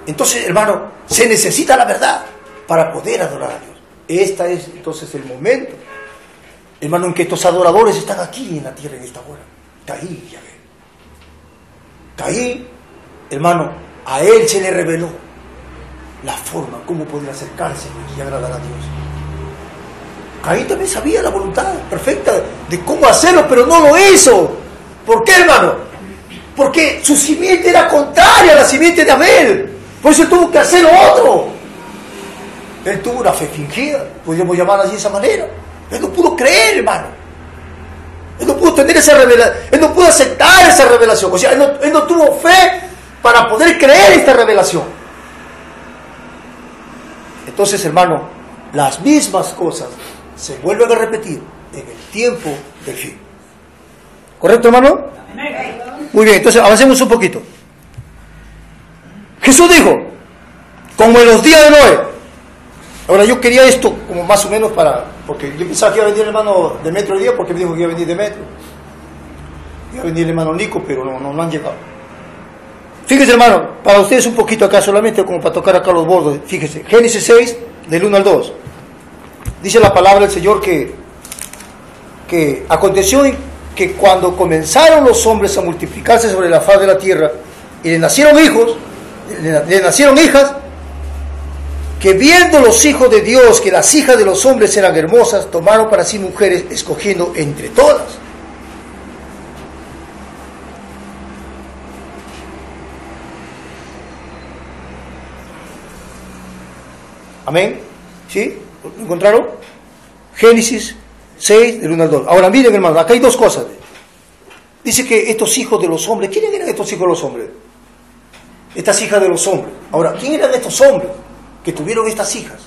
Entonces, hermano, se necesita la verdad para poder adorar a Dios. Este es entonces el momento, hermano, en que estos adoradores están aquí en la tierra en esta hora. Caín, ya ve. Caín, hermano, a él se le reveló la forma, cómo poder acercarse y agradar a Dios. Caín también sabía la voluntad perfecta de cómo hacerlo, pero no lo hizo. ¿Por qué, hermano? Porque su simiente era contraria a la simiente de Abel. Por eso él tuvo que hacer lo otro. Él tuvo una fe fingida, podríamos llamarla así de esa manera. Él no pudo creer, hermano. Él no pudo tener esa revelación. Él no pudo aceptar esa revelación. O sea, él no tuvo fe para poder creer esta revelación. Entonces, hermano, las mismas cosas se vuelven a repetir en el tiempo del fin. ¿Correcto, hermano? Muy bien, entonces avancemos un poquito. Jesús dijo, como en los días de Noé. Ahora yo quería esto como más o menos porque yo pensaba que iba a venir el hermano Demetrio el día, porque me dijo que iba a venir Demetrio. Iba a venir el hermano Nico, pero no han llegado. Fíjese, hermano, para ustedes un poquito acá, solamente como para tocar acá los bordos. Fíjese, Génesis 6, del 1 al 2. Dice la palabra del Señor que aconteció que cuando comenzaron los hombres a multiplicarse sobre la faz de la tierra, y le nacieron hijos, le nacieron hijas, que viendo los hijos de Dios que las hijas de los hombres eran hermosas, tomaron para sí mujeres, escogiendo entre todas. Amén. ¿Sí? ¿Lo encontraron? Génesis 6, del 1 al 2. Ahora miren, hermano, acá hay dos cosas. Dice que estos hijos de los hombres, ¿quiénes eran estos hijos de los hombres? Estas hijas de los hombres. Ahora, ¿quién eran estos hombres que tuvieron estas hijas?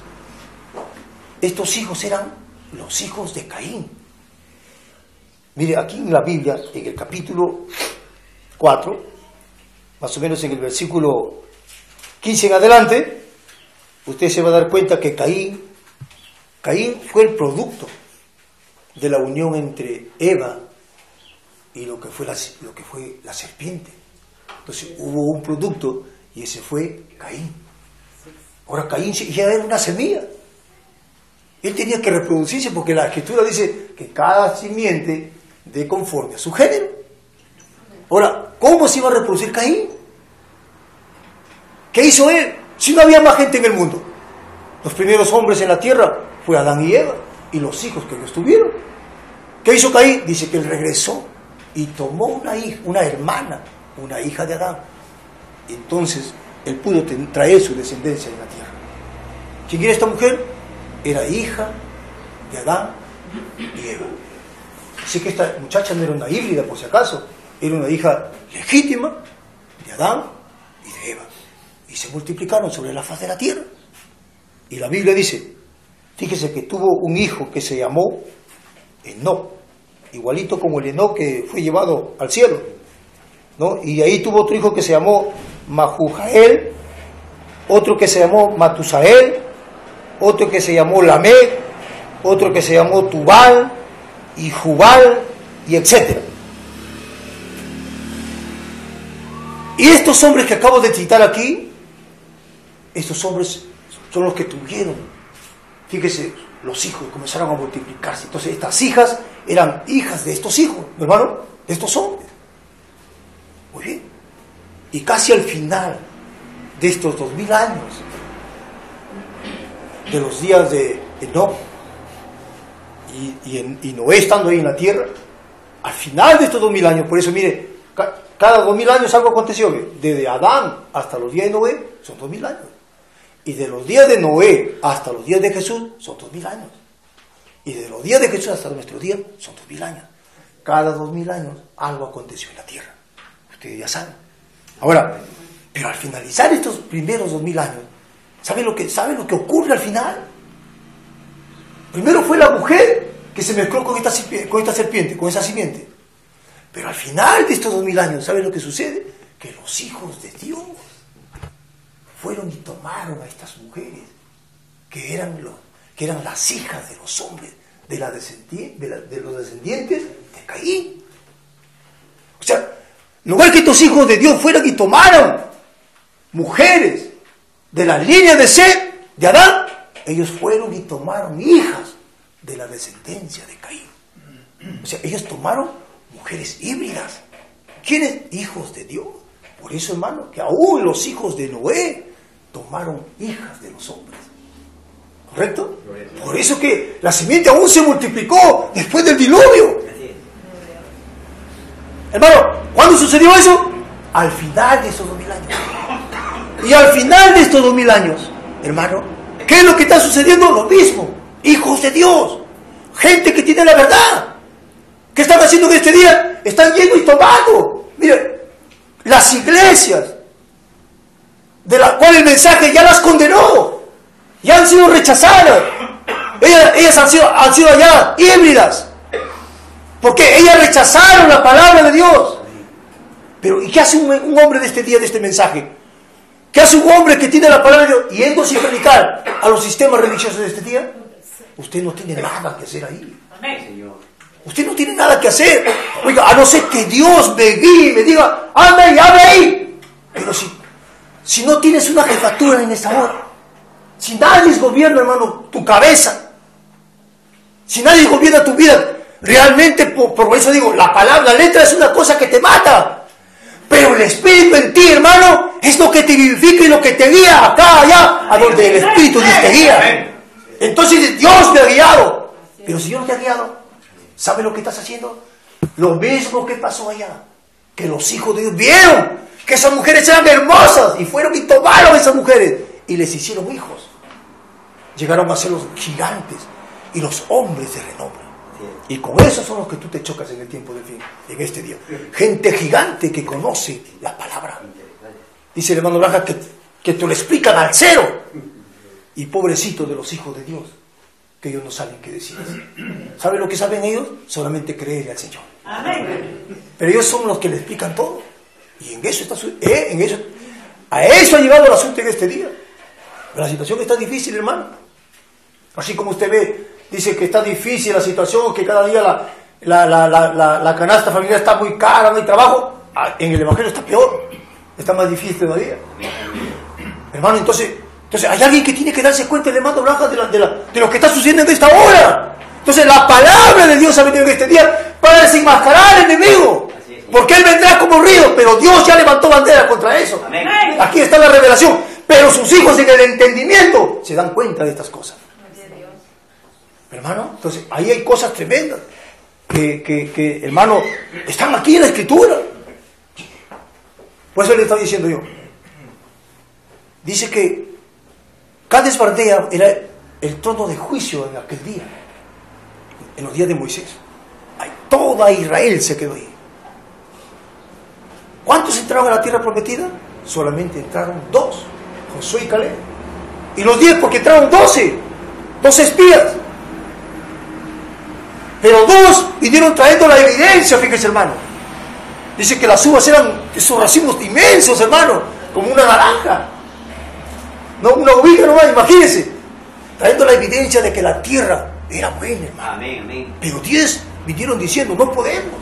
Estos hijos eran los hijos de Caín. Mire, aquí en la Biblia, en el capítulo 4, más o menos en el versículo 15 en adelante, usted se va a dar cuenta que Caín fue el producto de la unión entre Eva y lo que fue la serpiente. Entonces hubo un producto y ese fue Caín. Ahora Caín ya era una semilla. Él tenía que reproducirse porque la Escritura dice que cada simiente dé conforme a su género. Ahora, ¿cómo se iba a reproducir Caín? ¿Qué hizo él? Si no había más gente en el mundo. Los primeros hombres en la tierra fue Adán y Eva y los hijos que ellos tuvieron. ¿Qué hizo Caín? Dice que él regresó y tomó una hermana, una hija de Adán. Entonces él pudo traer su descendencia en la tierra. ¿Quién era esta mujer? Era hija de Adán y Eva. Así que esta muchacha no era una híbrida, por si acaso, era una hija legítima de Adán y de Eva. Y se multiplicaron sobre la faz de la tierra. Y la Biblia dice, fíjese que tuvo un hijo que se llamó Enoc, igualito como el Enoc que fue llevado al cielo. ¿no? Y ahí tuvo otro hijo que se llamó Mahujael, otro que se llamó Matusael, otro que se llamó Lamec, otro que se llamó Tubal y Jubal y etc. Y estos hombres que acabo de citar aquí, estos hombres son los que tuvieron, fíjese, los hijos comenzaron a multiplicarse. Entonces estas hijas eran hijas de estos hijos, hermano, de estos hombres. Muy bien. Y casi al final de estos 2000 años, de los días de Enoc y Noé estando ahí en la tierra, al final de estos 2000 años, por eso mire, cada 2000 años algo aconteció, desde Adán hasta los días de Noé son 2000 años, y de los días de Noé hasta los días de Jesús son 2000 años, y de los días de Jesús hasta nuestro día son 2000 años. Cada 2000 años algo aconteció en la tierra, ustedes ya saben. Ahora, pero al finalizar estos primeros 2000 años, ¿sabe lo que ocurre al final? Primero fue la mujer que se mezcló con esta serpiente, con esa simiente. Pero al final de estos 2000 años, ¿sabe lo que sucede? Que los hijos de Dios fueron y tomaron a estas mujeres, que eran las hijas de los hombres, de los descendientes de Caín. O sea, en lugar que estos hijos de Dios fueran y tomaran mujeres de la línea de Set, de Adán, ellos fueron y tomaron hijas de la descendencia de Caín. O sea, ellos tomaron mujeres híbridas. ¿Quiénes? Hijos de Dios. Por eso, hermano, que aún los hijos de Noé tomaron hijas de los hombres. ¿Correcto? Por eso que la simiente aún se multiplicó después del diluvio. Hermano, ¿cuándo sucedió eso? Al final de estos 2000 años. Y al final de estos 2000 años, hermano, ¿qué es lo que está sucediendo? Lo mismo. Hijos de Dios, gente que tiene la verdad. ¿Qué están haciendo en este día? Están yendo y tomando. Miren, las iglesias, de las cuales el mensaje ya las condenó, ya han sido rechazadas. Ellas han sido allá híbridas. Porque ellas rechazaron la palabra de Dios. Pero ¿y qué hace un hombre de este día, de este mensaje? ¿Qué hace un hombre que tiene la palabra de Dios yéndose a predicar a los sistemas religiosos de este día? Usted no tiene nada que hacer ahí. Usted no tiene nada que hacer. Oiga, a no ser que Dios me guíe y me diga, anda y abre ahí. Pero si no tienes una jefatura en esta hora, si nadie gobierna, hermano, tu cabeza, si nadie gobierna tu vida, realmente, por eso digo, la letra es una cosa que te mata. Pero el Espíritu en ti, hermano, es lo que te vivifica y lo que te guía acá, allá, a donde el Espíritu Dios te guía. Entonces Dios me ha guiado. Pero si Dios no te ha guiado, ¿sabe lo que estás haciendo? Lo mismo que pasó allá. Que los hijos de Dios vieron que esas mujeres eran hermosas y fueron y tomaron a esas mujeres y les hicieron hijos. Llegaron a ser los gigantes y los hombres de renombre. Y con eso son los que tú te chocas en el tiempo del fin, en este día. Gente gigante que conoce la palabra. Dice el hermano Braja que te lo explican al cero. Y pobrecito de los hijos de Dios, que ellos no saben qué decir. ¿Saben lo que saben ellos? Solamente creer al Señor. Pero ellos son los que le explican todo. Y en eso a eso ha llegado el asunto en este día. La situación está difícil, hermano. Así como usted ve, dice que está difícil la situación, que cada día la canasta familiar está muy cara, no hay trabajo. En el Evangelio está peor, está más difícil todavía. Hermano, entonces hay alguien que tiene que darse cuenta, el hermano Blanca, de lo que está sucediendo en esta hora. Entonces la palabra de Dios ha venido en este día para desenmascarar al enemigo. Porque él vendrá como río, pero Dios ya levantó bandera contra eso. Amén. Aquí está la revelación. Pero sus hijos en el entendimiento se dan cuenta de estas cosas. Hermano, entonces ahí hay cosas tremendas que hermano, están aquí en la Escritura. Por eso le estaba diciendo yo. Dice que Cades Barnea era el trono de juicio en aquel día, en los días de Moisés. Toda Israel se quedó ahí. ¿Cuántos entraron a la tierra prometida? Solamente entraron 2, Josué y Caleb. Y los 10 porque entraron 12 espías. Pero 2 vinieron trayendo la evidencia, fíjese hermano. Dice que las uvas eran esos racimos inmensos, hermano, como una naranja. No, una uviga nomás, imagínense. Trayendo la evidencia de que la tierra era buena, hermano. Amén, amén. Pero 10 vinieron diciendo, no podemos.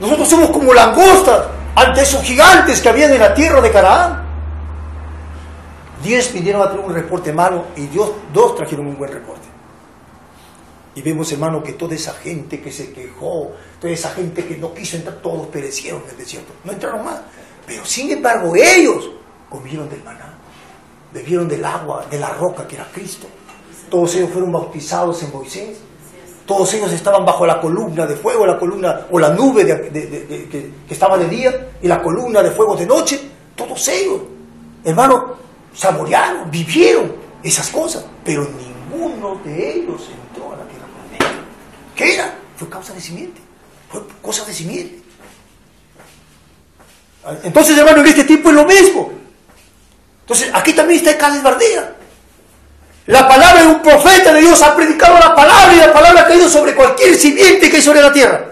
Nosotros somos como langostas ante esos gigantes que habían en la tierra de Canaán. 10 vinieron a traer un reporte malo y 2 trajeron un buen reporte. Y vemos, hermano, que toda esa gente que se quejó, toda esa gente que no quiso entrar, todos perecieron en el desierto. No entraron más. Pero sin embargo, ellos comieron del maná, bebieron del agua, de la roca que era Cristo. Todos ellos fueron bautizados en Moisés. Todos ellos estaban bajo la columna de fuego, la columna o la nube que estaba de día y la columna de fuego de noche. Todos ellos, hermano, saborearon, vivieron esas cosas, pero ninguno de ellos entró a la tierra prometida. ¿Qué era? Fue causa de simiente, fue cosa de simiente. Entonces, hermano, en este tiempo es lo mismo. Entonces, aquí también está el Cades Barnea. La palabra de un profeta de Dios ha predicado la palabra y la palabra ha caído sobre cualquier simiente que hay sobre la tierra.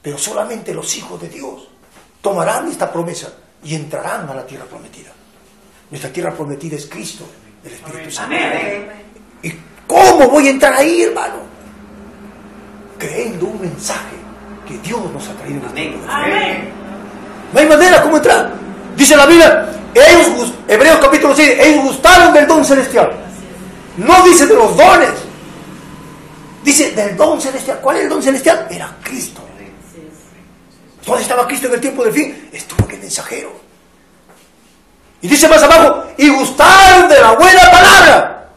Pero solamente los hijos de Dios tomarán esta promesa y entrarán a la tierra prometida. Nuestra tierra prometida es Cristo, el Espíritu Santo. ¿Y cómo voy a entrar ahí, hermano? Creyendo un mensaje que Dios nos ha traído en este tiempo. No hay manera cómo entrar. Dice la Biblia, ellos, Hebreos capítulo 6, ellos gustaron del don celestial. No dice de los dones, dice del don celestial. ¿Cuál es el don celestial? Era Cristo. ¿Dónde estaba Cristo en el tiempo del fin? Estuvo en el mensajero. Y dice más abajo, y gustaron de la buena palabra.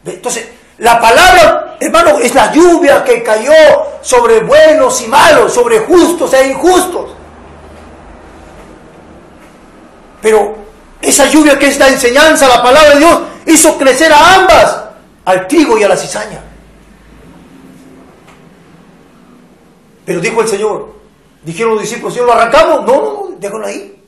Entonces, la palabra, hermano, es la lluvia que cayó sobre buenos y malos, sobre justos e injustos. Pero esa lluvia que es la enseñanza, la palabra de Dios, hizo crecer a ambas, al trigo y a la cizaña. Pero dijo el Señor, dijeron los discípulos, Señor, ¿lo arrancamos? No, déjalo ahí.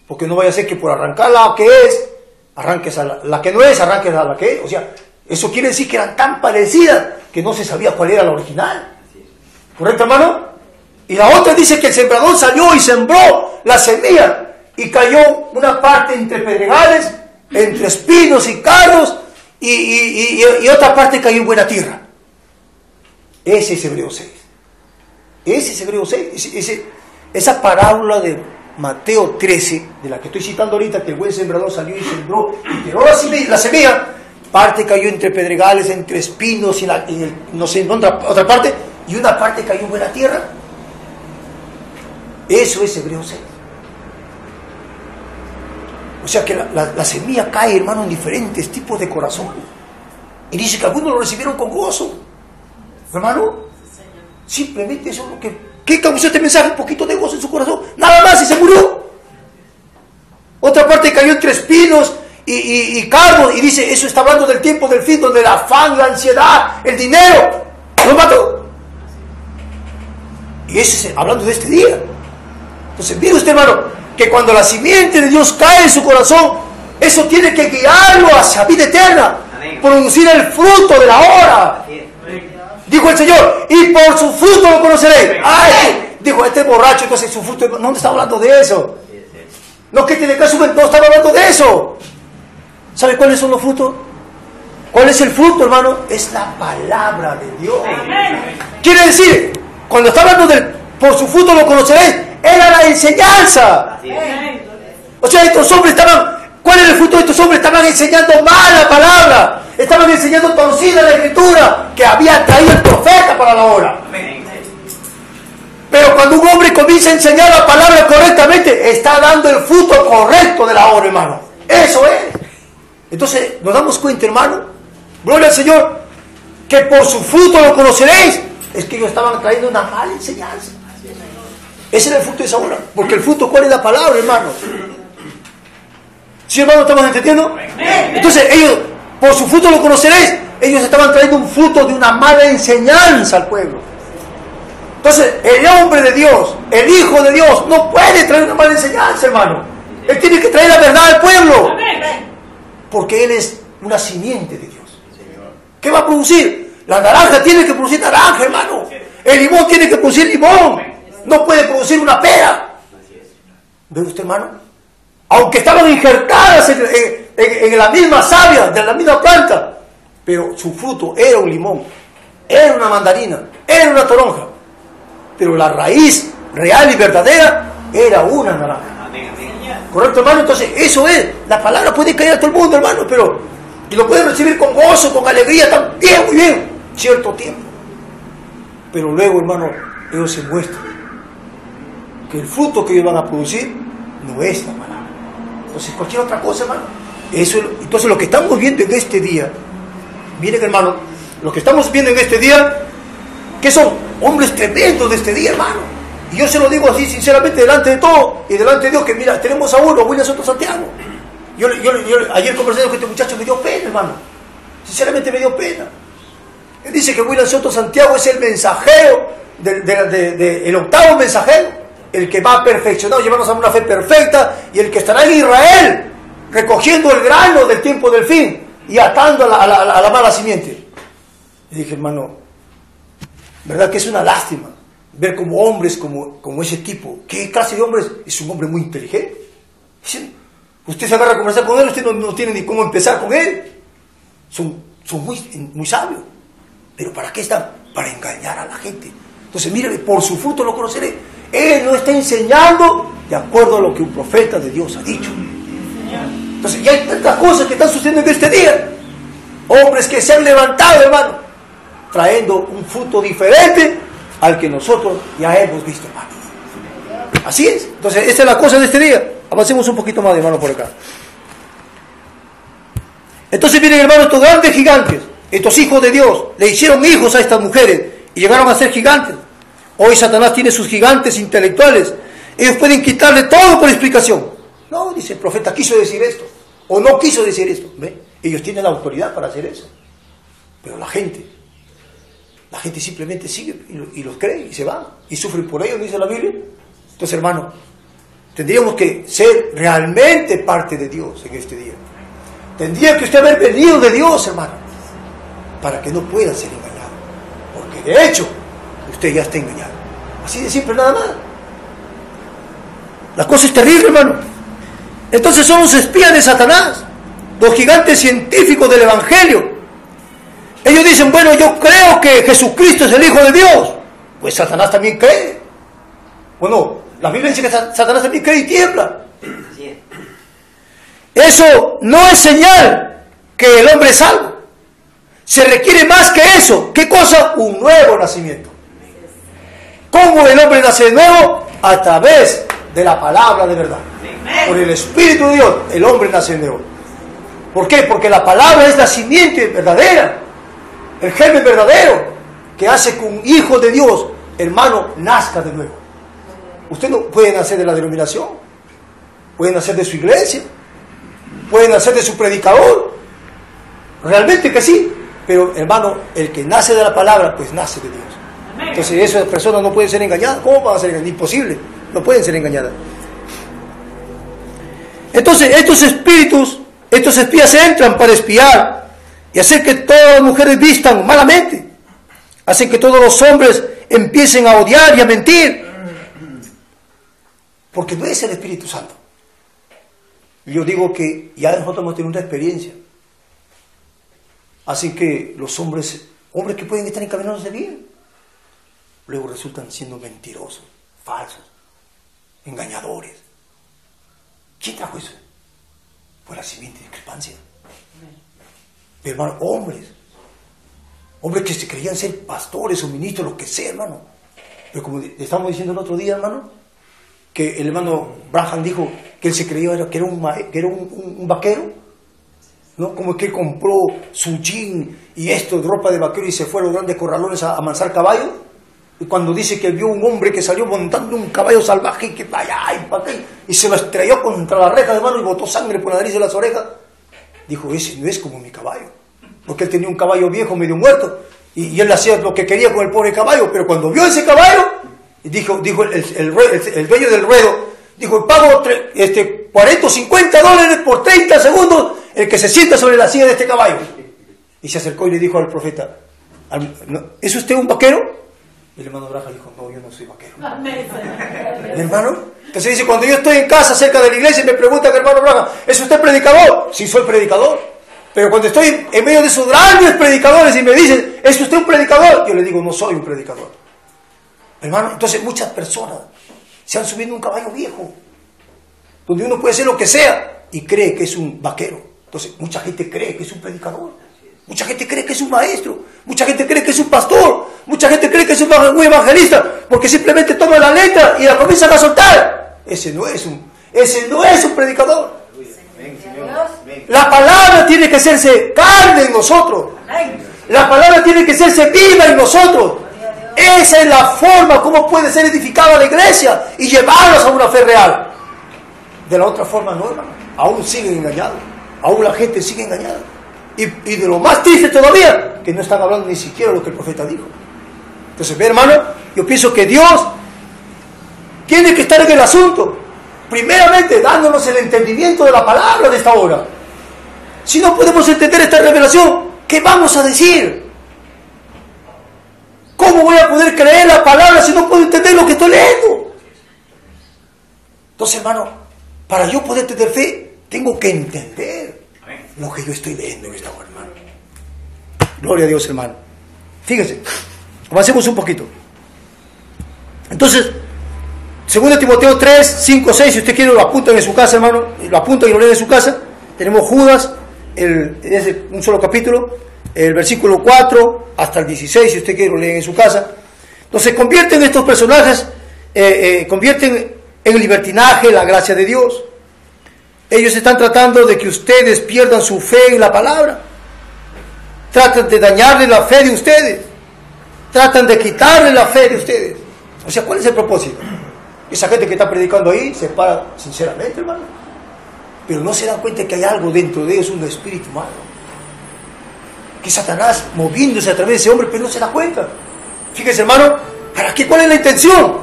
Porque no vaya a ser que por arrancar la que es, arranques a la que no es, arranques a la que es. O sea, eso quiere decir que eran tan parecidas que no se sabía cuál era la original. ¿Correcto, hermano? Y la otra dice que el sembrador salió y sembró la semilla. Y cayó una parte entre pedregales, entre espinos y cardos, y otra parte cayó en buena tierra. Ese es Hebreos 6. Ese es Hebreos 6. Esa parábola de Mateo 13, de la que estoy citando ahorita, que el buen sembrador salió y sembró, y tiró la semilla, parte cayó entre pedregales, entre espinos, no sé, en otra parte, y una parte cayó en buena tierra. Eso es Hebreos 6. O sea que la semilla cae, hermano, en diferentes tipos de corazón. Y dice que algunos lo recibieron con gozo. Hermano, simplemente eso es lo que... ¿Qué causó este mensaje? Un poquito de gozo en su corazón. Nada más y se murió. Otra parte cayó entre espinos y cardos. Y dice, eso está hablando del tiempo del fin, donde el afán, la ansiedad, el dinero, lo mató. Y eso es hablando de este día. Entonces, mire usted, hermano, que cuando la simiente de Dios cae en su corazón, eso tiene que guiarlo hacia vida eterna. Amén. Producir el fruto de la hora. Dijo el Señor, y por su fruto lo conoceréis. Ay, dijo, este es borracho, entonces su fruto, no está hablando de eso. No, que tiene que subir, no estaba hablando de eso. ¿Sabe cuáles son los frutos? ¿Cuál es el fruto, hermano? Es la palabra de Dios. Amén. Quiere decir, cuando está hablando del por su fruto lo conoceréis, era la enseñanza. O sea, estos hombres estaban, ¿cuál era el fruto de estos hombres? Estaban enseñando mal la palabra, estaban enseñando torcida la escritura que había traído el profeta para la hora. Pero cuando un hombre comienza a enseñar la palabra correctamente, está dando el fruto correcto de la hora, hermano. Eso es. Entonces nos damos cuenta, hermano, gloria al Señor, que por su fruto lo conoceréis. Es que ellos estaban trayendo una mala enseñanza. Ese era el fruto de esa hora. Porque el fruto, ¿cuál es la palabra, hermano? ¿Sí, hermano, estamos entendiendo? Entonces ellos, por su fruto lo conoceréis. Ellos estaban trayendo un fruto de una mala enseñanza al pueblo. Entonces el hombre de Dios, el Hijo de Dios, no puede traer una mala enseñanza, hermano. Él tiene que traer la verdad al pueblo. Porque Él es una simiente de Dios. ¿Qué va a producir? La naranja tiene que producir naranja, hermano. El limón tiene que producir limón. no puede producir una pera. ¿Ve usted, hermano? Aunque estaban injertadas en la misma savia, de la misma planta, pero su fruto era un limón, era una mandarina, era una toronja, pero la raíz real y verdadera era una naranja. ¿Correcto, hermano? Entonces, eso es, la palabra puede caer a todo el mundo, hermano, pero y lo pueden recibir con gozo, con alegría, también, muy bien, cierto tiempo. Pero luego, hermano, ellos se muestran que el fruto que ellos van a producir no es la palabra. Entonces, cualquier otra cosa, hermano. Entonces, lo que estamos viendo en este día, miren, hermano, lo que estamos viendo en este día, que son hombres tremendos de este día, hermano. Y yo se lo digo así, sinceramente, delante de todo y delante de Dios, que mira, tenemos a uno, William Soto Santiago. Yo ayer conversé con este muchacho, me dio pena, hermano. Sinceramente me dio pena. Él dice que William Soto Santiago es el mensajero, el octavo mensajero, el que va a perfeccionar, llevarnos a una fe perfecta, y el que estará en Israel, recogiendo el grano del tiempo del fin, y atando a la mala simiente. Y dije, hermano, verdad que es una lástima ver como hombres como ese tipo. ¿Qué clase de hombres? Es un hombre muy inteligente. Usted se agarra a conversar con él, usted no tiene ni cómo empezar con él. Son muy sabios. ¿Pero para qué están? Para engañar a la gente. Entonces, mire, por su fruto lo conoceré. Él no está enseñando de acuerdo a lo que un profeta de Dios ha dicho. Entonces, ya hay tantas cosas que están sucediendo en este día. Hombres que se han levantado, hermano, trayendo un fruto diferente al que nosotros ya hemos visto, hermano. Así es. Entonces, esta es la cosa de este día. Avancemos un poquito más, hermano, por acá. Entonces, miren, hermano, estos grandes gigantes, estos hijos de Dios, le hicieron hijos a estas mujeres y llegaron a ser gigantes. Hoy Satanás tiene sus gigantes intelectuales. Ellos pueden quitarle todo por explicación. No, dice el profeta, quiso decir esto, o no quiso decir esto. ¿Ve? Ellos tienen la autoridad para hacer eso. Pero la gente simplemente sigue y los cree y se va y sufre por ello, dice la Biblia. Entonces, hermano, tendríamos que ser realmente parte de Dios en este día. Tendría que usted haber venido de Dios, hermano, para que no pueda ser engañado. Porque de hecho, usted ya está engañado. Así de simple, nada más. La cosa es terrible, hermano. Entonces son los espías de Satanás, los gigantes científicos del Evangelio. Ellos dicen, bueno, yo creo que Jesucristo es el Hijo de Dios. Pues Satanás también cree. Bueno, la Biblia dice que Satanás también cree y tiembla. Eso no es señal que el hombre es salvo. Se requiere más que eso. ¿Qué cosa? Un nuevo nacimiento. ¿Cómo el hombre nace de nuevo? A través de la palabra de verdad. Por el Espíritu de Dios, el hombre nace de nuevo. ¿Por qué? Porque la palabra es la simiente verdadera, el germen verdadero, que hace que un hijo de Dios, hermano, nazca de nuevo. Usted no puede nacer de la denominación, puede nacer de su iglesia, puede nacer de su predicador, realmente que sí, pero hermano, el que nace de la palabra, pues nace de Dios. Entonces esas personas no pueden ser engañadas. ¿Cómo van a ser engañadas? Imposible, no pueden ser engañadas. Entonces estos espíritus, estos espías entran para espiar y hacer que todas las mujeres vistan malamente, hacen que todos los hombres empiecen a odiar y a mentir, porque no es el Espíritu Santo. Yo digo que ya nosotros hemos tenido una experiencia, hacen que los hombres que pueden estar encaminándose bien, luego resultan siendo mentirosos, falsos, engañadores. ¿Quién trajo eso? Fue la simiente de discrepancia. Pero hermano, hombres que se creían ser pastores o ministros, lo que sea, hermano. Pero como estábamos diciendo el otro día, hermano, que el hermano Branham dijo que él se creía que era un vaquero, ¿no? Como que él compró su jean y ropa de vaquero y se fue a los grandes corralones a amansar caballos. Y cuando dice que vio un hombre que salió montando un caballo salvaje y que para allá y para acá, y se lo estrelló contra la reja de mano y botó sangre por la nariz de las orejas, dijo, ese no es como mi caballo, porque él tenía un caballo viejo medio muerto y él hacía lo que quería con el pobre caballo, pero cuando vio ese caballo, dijo el dueño del ruedo, dijo, pago $40 o $50 por 30 segundos el que se sienta sobre la silla de este caballo. Y se acercó y le dijo al profeta, ¿es usted un vaquero? Y el hermano Braja dijo, no, yo no soy vaquero. ¿Mi hermano? Entonces dice, cuando yo estoy en casa cerca de la iglesia y me preguntan, hermano Braja, ¿es usted predicador? Sí, soy predicador. Pero cuando estoy en medio de esos grandes predicadores y me dicen, ¿es usted un predicador? Yo le digo, no soy un predicador. Hermano, entonces muchas personas se han subido a un caballo viejo, donde uno puede hacer lo que sea y cree que es un vaquero. Entonces mucha gente cree que es un predicador. Mucha gente cree que es un maestro, mucha gente cree que es un pastor, mucha gente cree que es un evangelista, porque simplemente toma la letra y la comienzan a soltar. Ese no es un predicador. La palabra tiene que hacerse carne en nosotros. La palabra tiene que hacerse viva en nosotros. Esa es la forma como puede ser edificada la iglesia y llevarlos a una fe real. De la otra forma no, hermano. Aún siguen engañados, aún la gente sigue engañada. Y de lo más triste todavía, que no están hablando ni siquiera lo que el profeta dijo. Entonces, ve, hermano, yo pienso que Dios tiene que estar en el asunto, primeramente dándonos el entendimiento de la palabra de esta hora. Si no podemos entender esta revelación, ¿qué vamos a decir? ¿Cómo voy a poder creer la palabra si no puedo entender lo que estoy leyendo? Entonces, hermano, para yo poder tener fe, tengo que entender lo que yo estoy leyendo en esta hora, hermano. Gloria a Dios, hermano. Fíjense, avancemos un poquito. Entonces, 2 Timoteo 3, 5, 6, si usted quiere lo apuntan en su casa, hermano, lo apuntan y lo leen en su casa. Tenemos Judas, es un solo capítulo, el versículo 4 hasta el 16, si usted quiere lo leen en su casa. Entonces, convierten estos personajes, convierten en el libertinaje la gracia de Dios. Ellos están tratando de que ustedes pierdan su fe en la palabra. Tratan de dañarle la fe de ustedes. Tratan de quitarle la fe de ustedes. O sea, ¿cuál es el propósito? Esa gente que está predicando ahí se para sinceramente, hermano. Pero no se dan cuenta que hay algo dentro de ellos, un espíritu malo. Que Satanás moviéndose a través de ese hombre, pero no se da cuenta. Fíjense, hermano, ¿para qué? ¿Cuál es la intención?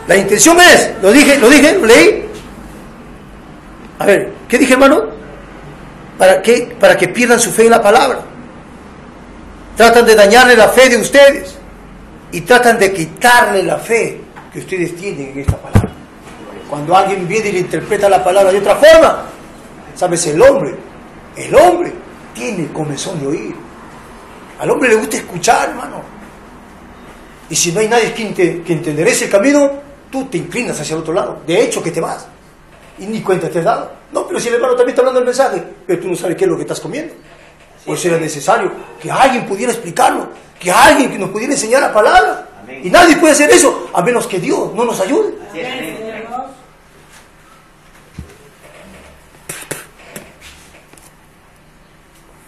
La intención es, lo leí. A ver, ¿qué dije, hermano? ¿Para qué? Para que pierdan su fe en la palabra. Tratan de dañarle la fe de ustedes y tratan de quitarle la fe que ustedes tienen en esta palabra. Cuando alguien viene y le interpreta la palabra de otra forma, ¿sabes? El hombre tiene comezón de oír. Al hombre le gusta escuchar, hermano. Y si no hay nadie que entenderece el camino, tú te inclinas hacia el otro lado. De hecho, que te vas. Y ni cuenta te has dado. No, pero si el hermano también está hablando el mensaje, pero tú no sabes qué es lo que estás comiendo. Pues era necesario que alguien pudiera explicarlo, que alguien que nos pudiera enseñar la palabra. Amén. Y nadie puede hacer eso, a menos que Dios no nos ayude.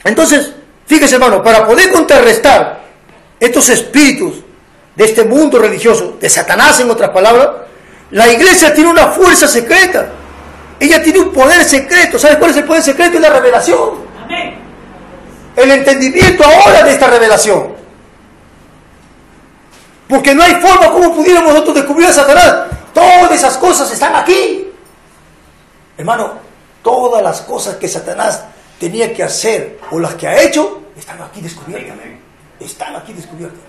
Entonces, fíjese, hermano, para poder contrarrestar estos espíritus de este mundo religioso, de Satanás en otras palabras, la iglesia tiene una fuerza secreta. Ella tiene un poder secreto. ¿Sabes cuál es el poder secreto? Es la revelación. Amén. El entendimiento ahora de esta revelación. Porque no hay forma como pudiéramos nosotros descubrir a Satanás. Todas esas cosas están aquí. Hermano, todas las cosas que Satanás tenía que hacer o las que ha hecho, están aquí descubiertas. Están aquí descubiertas.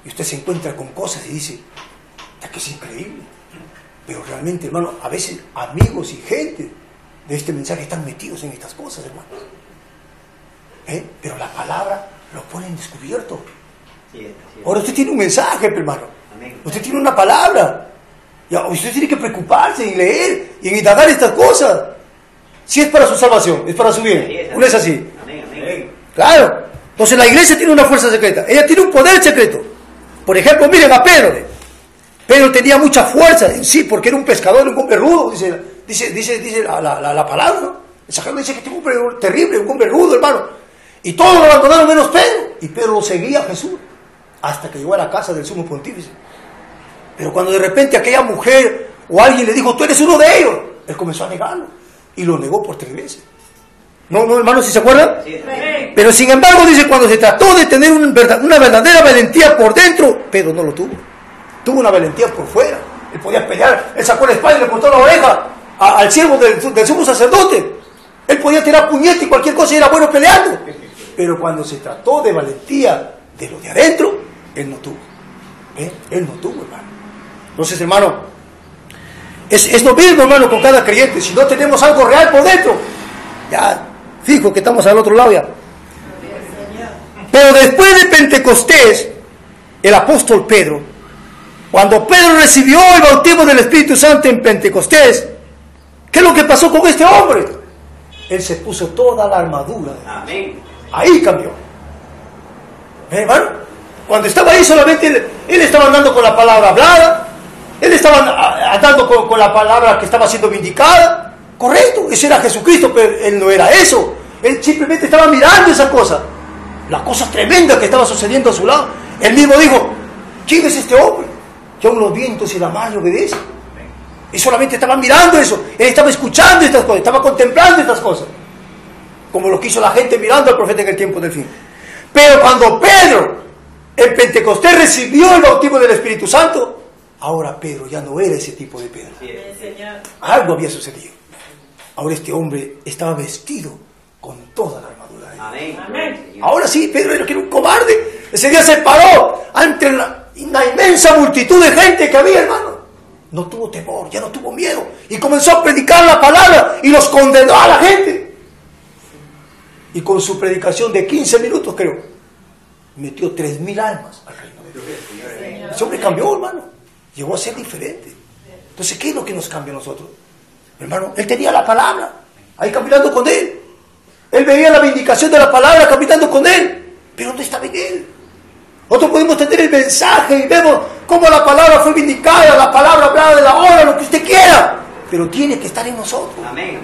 Y usted se encuentra con cosas y dice, que es increíble. Pero realmente, hermano, a veces amigos y gente de este mensaje están metidos en estas cosas, hermano. Pero la palabra lo pone en descubierto. Ahora usted tiene un mensaje, hermano. Usted tiene una palabra. Y usted tiene que preocuparse en leer y en indagar estas cosas. Si es para su salvación, es para su bien. ¿No es así? Claro. Entonces la iglesia tiene una fuerza secreta. Ella tiene un poder secreto. Por ejemplo, miren a Pedro. Pedro tenía mucha fuerza en sí, porque era un pescador, un hombre rudo, dice la palabra, ¿no? El sacerdote dice que tiene un hombre terrible, un hombre rudo, hermano. Y todos lo abandonaron menos Pedro. Y Pedro lo seguía a Jesús, hasta que llegó a la casa del sumo pontífice. Pero cuando de repente aquella mujer o alguien le dijo, tú eres uno de ellos, él comenzó a negarlo. Y lo negó por 3 veces. ¿No, hermano, si se acuerdan? Sí. Pero sin embargo, dice, cuando se trató de tener una verdadera valentía por dentro, Pedro no lo tuvo. Tuvo una valentía por fuera. Él podía pelear. Él sacó la espada y le cortó la oreja al siervo del sumo sacerdote. Él podía tirar puñete y cualquier cosa y era bueno peleando. Pero cuando se trató de valentía de lo de adentro, él no tuvo. Él no tuvo, hermano. Entonces, hermano, es lo mismo, hermano, con cada creyente. Si no tenemos algo real por dentro, ya, fijo que estamos al otro lado ya. Pero después de Pentecostés, el apóstol Pedro, cuando Pedro recibió el bautismo del Espíritu Santo en Pentecostés, ¿qué es lo que pasó con este hombre? Él se puso toda la armadura. Amén. Ahí cambió. Hermano, cuando estaba ahí solamente él estaba andando con la palabra hablada, él estaba andando con la palabra que estaba siendo vindicada. Correcto, ese era Jesucristo, pero él no era eso. Él simplemente estaba mirando esa cosa, las cosas tremendas que estaban sucediendo a su lado. Él mismo dijo, ¿quién es este hombre? Que aún los vientos y la mar le obedecen. Y solamente estaba mirando eso, él estaba escuchando estas cosas, estaba contemplando estas cosas, como lo que hizo la gente mirando al profeta en el tiempo del fin. Pero cuando Pedro en Pentecostés recibió el bautismo del Espíritu Santo, ahora Pedro ya no era ese tipo de Pedro. Algo había sucedido. Ahora este hombre estaba vestido con toda la armadura de Dios. Amén. Ahora sí, Pedro era un cobarde. Ese día se paró ante la inmensa multitud de gente que había, hermano. No tuvo temor, ya no tuvo miedo. Y comenzó a predicar la palabra y los condenó a la gente. Y con su predicación de 15 minutos, creo, metió 3,000 almas al reino de Dios. Ese hombre cambió, hermano. Llegó a ser diferente. Entonces, ¿qué es lo que nos cambia a nosotros? Hermano, él tenía la palabra, ahí caminando con él. Él veía la vindicación de la palabra caminando con él. Pero ¿dónde estaba en él? Nosotros podemos tener el mensaje y vemos cómo la palabra fue vindicada, la palabra hablada de la hora, lo que usted quiera. Pero tiene que estar en nosotros. Amén.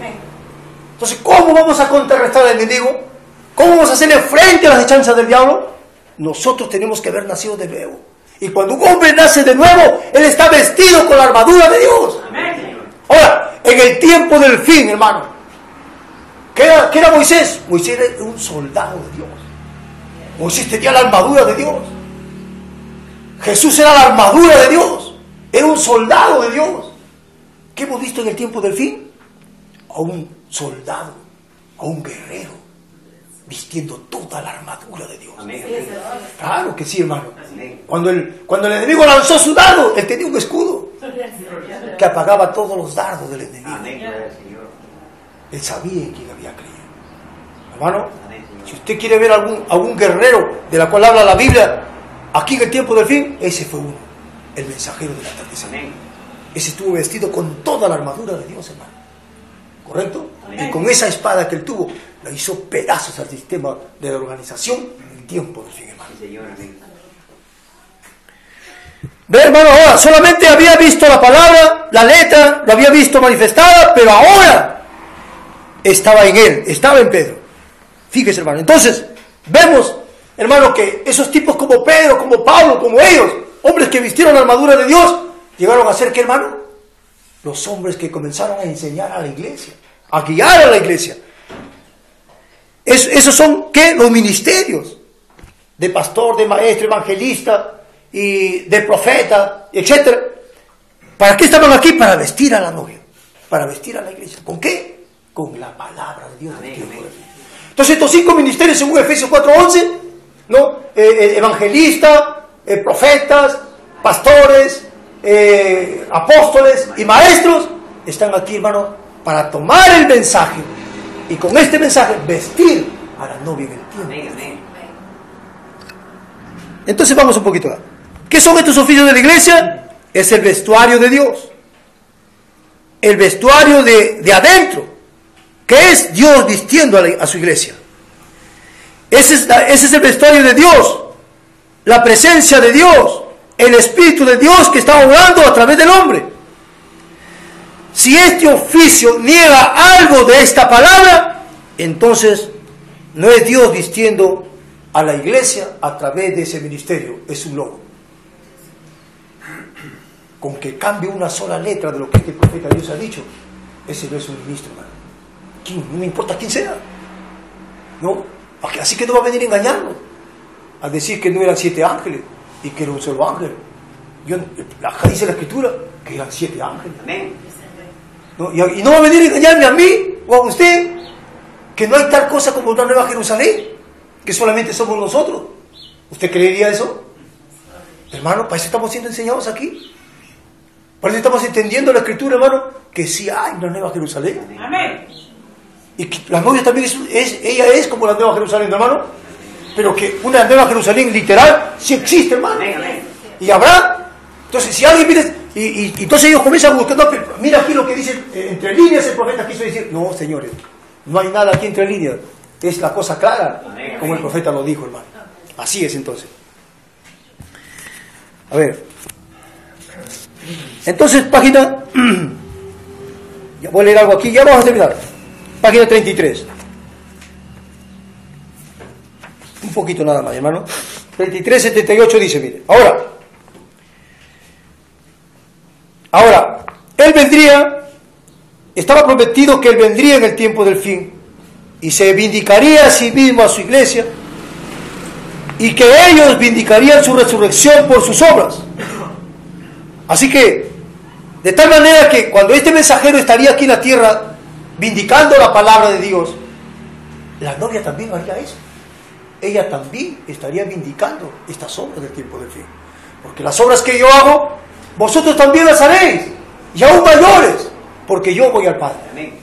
Entonces, ¿cómo vamos a contrarrestar al enemigo? ¿Cómo vamos a hacerle frente a las hechanzas del diablo? Nosotros tenemos que haber nacido de nuevo. Y cuando un hombre nace de nuevo, él está vestido con la armadura de Dios. Amén. Ahora, en el tiempo del fin, hermano, ¿qué era Moisés? Moisés era un soldado de Dios. Moisés tenía la armadura de Dios. Jesús era la armadura de Dios. Era un soldado de Dios. ¿Qué hemos visto en el tiempo del fin? A un soldado, a un guerrero, vistiendo toda la armadura de Dios. Amén. Claro que sí, hermano. Amén. Cuando el enemigo lanzó su dardo, él tenía un escudo que apagaba todos los dardos del enemigo. Amén. Gloria al Señor. Él sabía en quién había creído. Hermano, Amén, Señor. si usted quiere ver algún guerrero de la cual habla la Biblia, aquí en el tiempo del fin, ese fue uno, el mensajero del atardecer. Amén. Ese estuvo vestido con toda la armadura de Dios, hermano. ¿Correcto? Amén. Y con esa espada que él tuvo, la hizo pedazos al sistema de la organización en el tiempo del fin, hermano. Sí, Señor. Amén. Ve, hermano, ahora solamente había visto la palabra, la letra, lo había visto manifestada, pero ahora estaba en él, estaba en Pedro. Fíjese, hermano. Entonces, vemos, hermano, que esos tipos como Pedro, como Pablo, como ellos, hombres que vistieron la armadura de Dios, llegaron a ser, ¿qué, hermano? Los hombres que comenzaron a enseñar a la iglesia, a guiar a la iglesia. Esos son, ¿qué? Los ministerios de pastor, de maestro, evangelista y de profeta, etcétera. ¿Para qué estaban aquí? Para vestir a la novia, para vestir a la iglesia. ¿Con qué? Con la palabra de Dios. Amén, amén. Entonces estos 5 ministerios, según Efesios 4:11, ¿no? Evangelistas, profetas, pastores, apóstoles y maestros, están aquí, hermano, para tomar el mensaje y con este mensaje vestir a la novia en el tiempo. Amén. Amén. Entonces vamos un poquito a ¿qué son estos oficios de la iglesia? Es el vestuario de Dios, el vestuario de adentro, que es Dios vistiendo a su iglesia. Ese es el vestuario de Dios, la presencia de Dios, el Espíritu de Dios que está obrando a través del hombre. Si este oficio niega algo de esta palabra, entonces no es Dios vistiendo a la iglesia a través de ese ministerio, es un lobo. Con que cambie una sola letra de lo que este profeta Dios ha dicho, ese no es un ministro, hermano. No me importa quién sea, ¿no? Así que no va a venir engañando al decir que no eran 7 ángeles y que era un solo ángel. Dice la escritura que eran 7 ángeles. Amén. ¿No? Y no va a venir a engañarme a mí o a usted que no hay tal cosa como una nueva Jerusalén, que solamente somos nosotros. ¿Usted creería eso? Hermano, para eso estamos siendo enseñados aquí. Para eso estamos entendiendo la Escritura, hermano, que sí hay una nueva Jerusalén. Amén. Y que la novia también ella es como la nueva Jerusalén, hermano. Pero que una nueva Jerusalén literal sí existe, hermano. Y habrá. Entonces, si alguien mira, y entonces ellos comienzan a buscar, no, mira aquí lo que dice entre líneas el profeta quiso decir. No, señores, no hay nada aquí entre líneas. Es la cosa clara, como el profeta lo dijo, hermano. Así es, entonces. A ver. Entonces, página... Ya voy a leer algo aquí, ya vamos a terminar. Página 33. Un poquito nada más, hermano. 33, 78 dice, mire. Ahora, Él vendría, estaba prometido que Él vendría en el tiempo del fin y se vindicaría a sí mismo a su iglesia y que ellos vindicarían su resurrección por sus obras. Así que, de tal manera que cuando este mensajero estaría aquí en la tierra vindicando la palabra de Dios, la novia también haría eso. Ella también estaría vindicando estas obras del tiempo del fin. Porque las obras que yo hago, vosotros también las haréis, y aún mayores, porque yo voy al Padre. Amén.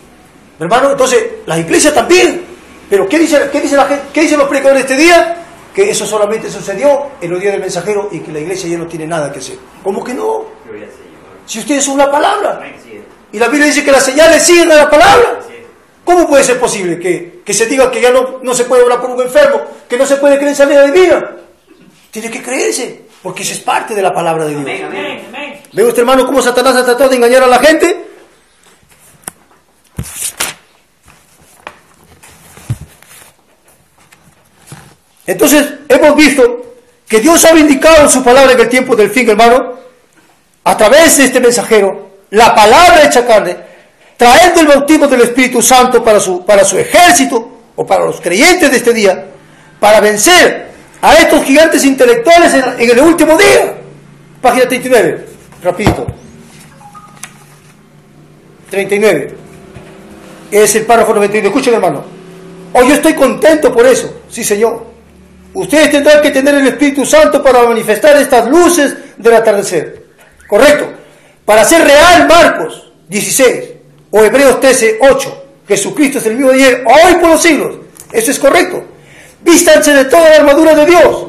Hermano, entonces, la iglesia también. Pero ¿qué dice la gente? ¿Qué dicen los predicadores de este día? Que eso solamente sucedió en los días del mensajero y que la iglesia ya no tiene nada que hacer. ¿Cómo que no? Si ustedes son la palabra. Y la Biblia dice que las señales siguen a la palabra. ¿Cómo puede ser posible que se diga que ya no se puede orar por un enfermo, que no se puede creer en sanidad divina? Tiene que creerse, porque eso es parte de la palabra de Dios. ¿Ve usted, hermano, cómo Satanás ha tratado de engañar a la gente? Entonces, hemos visto que Dios ha vindicado en su palabra en el tiempo del fin, hermano, a través de este mensajero, la palabra hecha carne, trayendo el bautismo del Espíritu Santo para su ejército, o para los creyentes de este día, para vencer a estos gigantes intelectuales en el último día. Página 39, rapidito. 39. Es el párrafo 91. Escuchen, hermano. Yo estoy contento por eso. Sí, Señor. Ustedes tendrán que tener el Espíritu Santo para manifestar estas luces del atardecer. Correcto. Para hacer real Marcos 16 o Hebreos 13, 8. Jesucristo es el mismo ayer, hoy por los siglos. Eso es correcto. Vístanse de toda la armadura de Dios.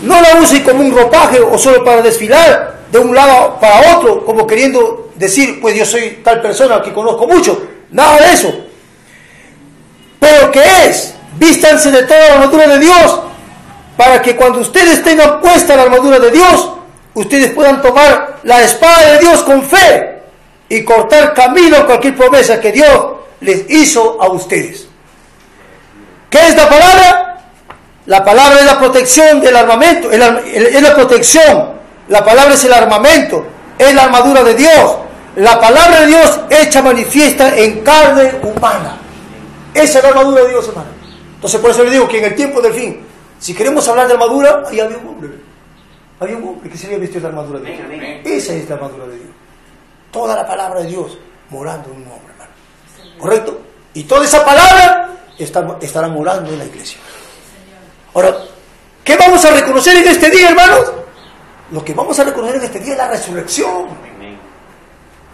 No la usen como un ropaje o solo para desfilar de un lado para otro, como queriendo decir, pues yo soy tal persona que conozco mucho. Nada de eso. Pero ¿qué es? Vístanse de toda la armadura de Dios, para que cuando ustedes tengan puesta la armadura de Dios, ustedes puedan tomar la espada de Dios con fe y cortar camino a cualquier promesa que Dios les hizo a ustedes. ¿Qué es la palabra? La palabra es la protección del armamento, es la protección. La palabra es el armamento, es la armadura de Dios. La palabra de Dios hecha manifiesta en carne humana. Esa es la armadura de Dios, hermano. Entonces por eso le digo que en el tiempo del fin, si queremos hablar de armadura, ahí había un hombre. Había un hombre que se había vestido de la armadura de Dios. Esa es la armadura de Dios. Toda la palabra de Dios morando en un hombre, hermano. ¿Correcto? Y toda esa palabra estará morando en la iglesia. Ahora, ¿qué vamos a reconocer en este día, hermanos? Lo que vamos a reconocer en este día es la resurrección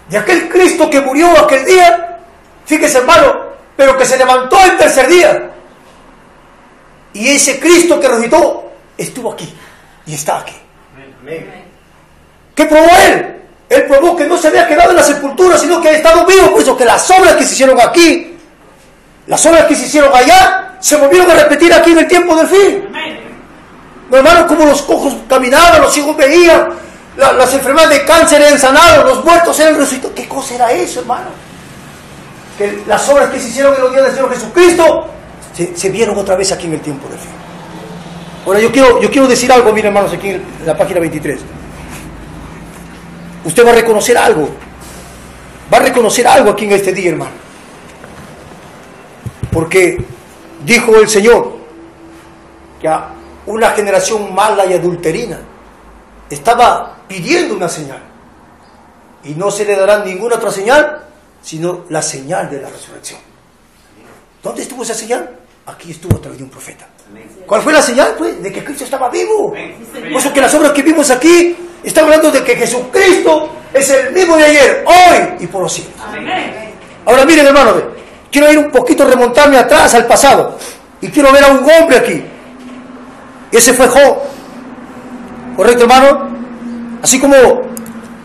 de aquel Cristo que murió aquel día. Fíjese, hermano, pero que se levantó el tercer día. Y ese Cristo que resucitó estuvo aquí y está aquí. ¿Qué probó Él? Él probó que no se había quedado en la sepultura, sino que ha estado vivo, por eso que las obras que se hicieron aquí, las obras que se hicieron allá, se volvieron a repetir aquí en el tiempo del fin. No, hermano, como los cojos caminaban, los ciegos veían, las enfermedades de cáncer eran sanadas, los muertos eran resucitados. ¿Qué cosa era eso, hermano? Que las obras que se hicieron en los días del Señor Jesucristo se vieron otra vez aquí en el tiempo del fin. Ahora yo quiero decir algo, miren, hermanos, aquí en la página 23. Usted va a reconocer algo. Va a reconocer algo aquí en este día, hermano. Porque dijo el Señor que a una generación mala y adulterina estaba pidiendo una señal. Y no se le dará ninguna otra señal, sino la señal de la resurrección. ¿Dónde estuvo esa señal? aquí estuvo a través de un profeta. ¿Cuál fue la señal? Pues de que Cristo estaba vivo. Por eso que las obras que vimos aquí están hablando de que Jesucristo es el mismo de ayer, hoy y por los siglos. Ahora miren, hermano, quiero ir un poquito, remontarme atrás al pasado, y quiero ver a un hombre aquí. Ese fue Job. ¿Correcto, hermano? Así como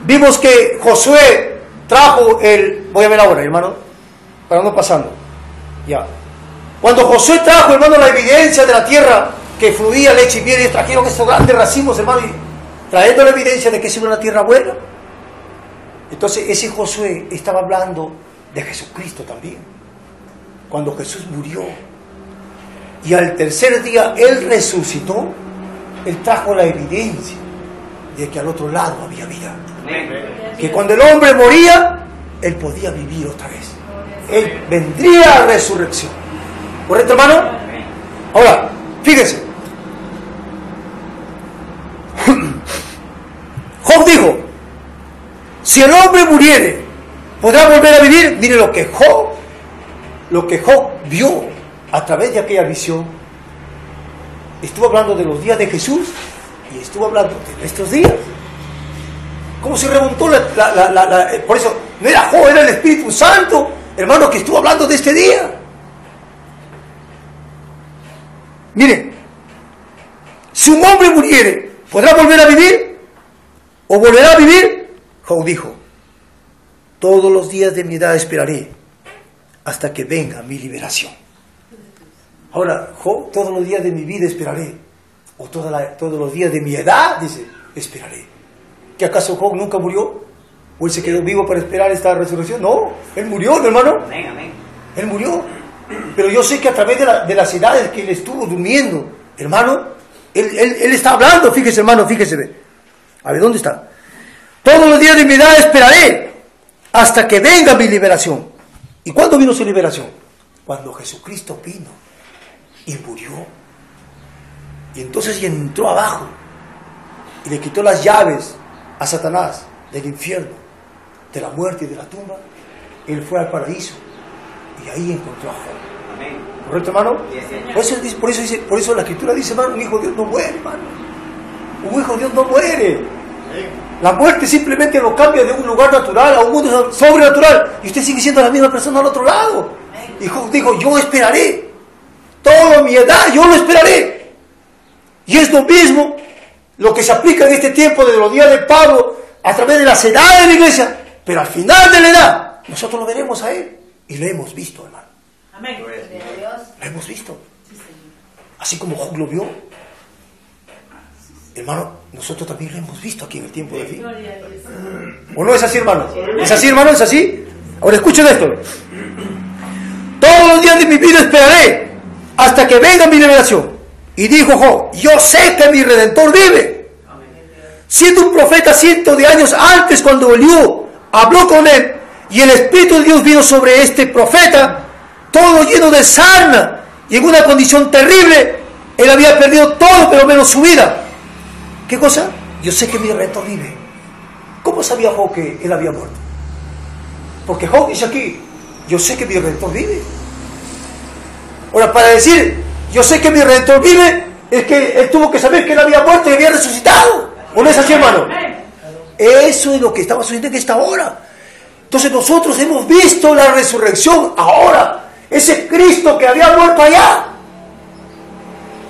vimos que Josué trajo el... Voy a ver ahora, hermano, para no pasando. Ya. Cuando Josué trajo, hermano, la evidencia de la tierra que fluía leche y miel, y trajeron estos grandes racimos, hermano, y trayendo la evidencia de que es una tierra buena. Entonces ese Josué estaba hablando de Jesucristo también. Cuando Jesús murió y al tercer día Él resucitó, Él trajo la evidencia de que al otro lado había vida. Que cuando el hombre moría, Él podía vivir otra vez. Él vendría a resurrección. ¿Correcto, hermano? Ahora, fíjense. Job dijo, si el hombre muriere, ¿podrá volver a vivir? Mire lo que Job vio a través de aquella visión. Estuvo hablando de los días de Jesús y estuvo hablando de nuestros días. ¿Cómo se remontó por eso, no era Job, era el Espíritu Santo, hermano, que estuvo hablando de este día. Miren, si un hombre muriere, ¿podrá volver a vivir? ¿O volverá a vivir? Job dijo, todos los días de mi edad esperaré hasta que venga mi liberación. Ahora, Job, todos los días de mi vida esperaré. O todos los días de mi edad, dice, esperaré. ¿Que acaso Job nunca murió? ¿O él se quedó vivo para esperar esta resurrección? No, él murió, ¿no, hermano? Amén, amén. Él murió. Pero yo sé que a través de las edades que él estuvo durmiendo, hermano, él está hablando, fíjese, hermano, fíjese. A ver, ¿dónde está? Todos los días de mi edad esperaré hasta que venga mi liberación. ¿Y cuándo vino su liberación? Cuando Jesucristo vino y murió. Y entonces entró abajo y le quitó las llaves a Satanás del infierno, de la muerte y de la tumba. Él fue al paraíso y ahí encontró a Job. Amén. ¿Correcto, hermano? Sí, Por eso la Escritura dice, hermano, un hijo de Dios no muere, hermano. Un hijo de Dios no muere. La muerte simplemente lo cambia de un lugar natural a un mundo sobrenatural. Y usted sigue siendo la misma persona al otro lado. Y Job dijo, yo esperaré. Toda mi edad, yo lo esperaré. Y es lo mismo lo que se aplica en este tiempo de los días de Pablo a través de las edades de la iglesia. Pero al final de la edad, nosotros lo veremos a Él. Y lo hemos visto, hermano. Amén. Lo hemos visto. Así como Job lo vio. Hermano, nosotros también lo hemos visto aquí en el tiempo de fin. ¿O no es así, hermano? ¿Es así, hermano? ¿Es así? Ahora escuchen esto. Todos los días de mi vida esperaré hasta que venga mi liberación. Y dijo Job, yo sé que mi Redentor vive. Siendo un profeta cientos de años antes, cuando Eliú habló con él, y el Espíritu de Dios vino sobre este profeta, todo lleno de sarna, y en una condición terrible. Él había perdido todo, pero menos su vida. ¿Qué cosa? Yo sé que mi Redentor vive. ¿Cómo sabía Job que él había muerto? Porque Job dice aquí, yo sé que mi Redentor vive. Ahora, para decir, yo sé que mi Redentor vive, es que él tuvo que saber que él había muerto y había resucitado. ¿O no es así, hermano? Eso es lo que estaba sucediendo en esta hora. Entonces nosotros hemos visto la resurrección ahora. Ese Cristo que había muerto allá.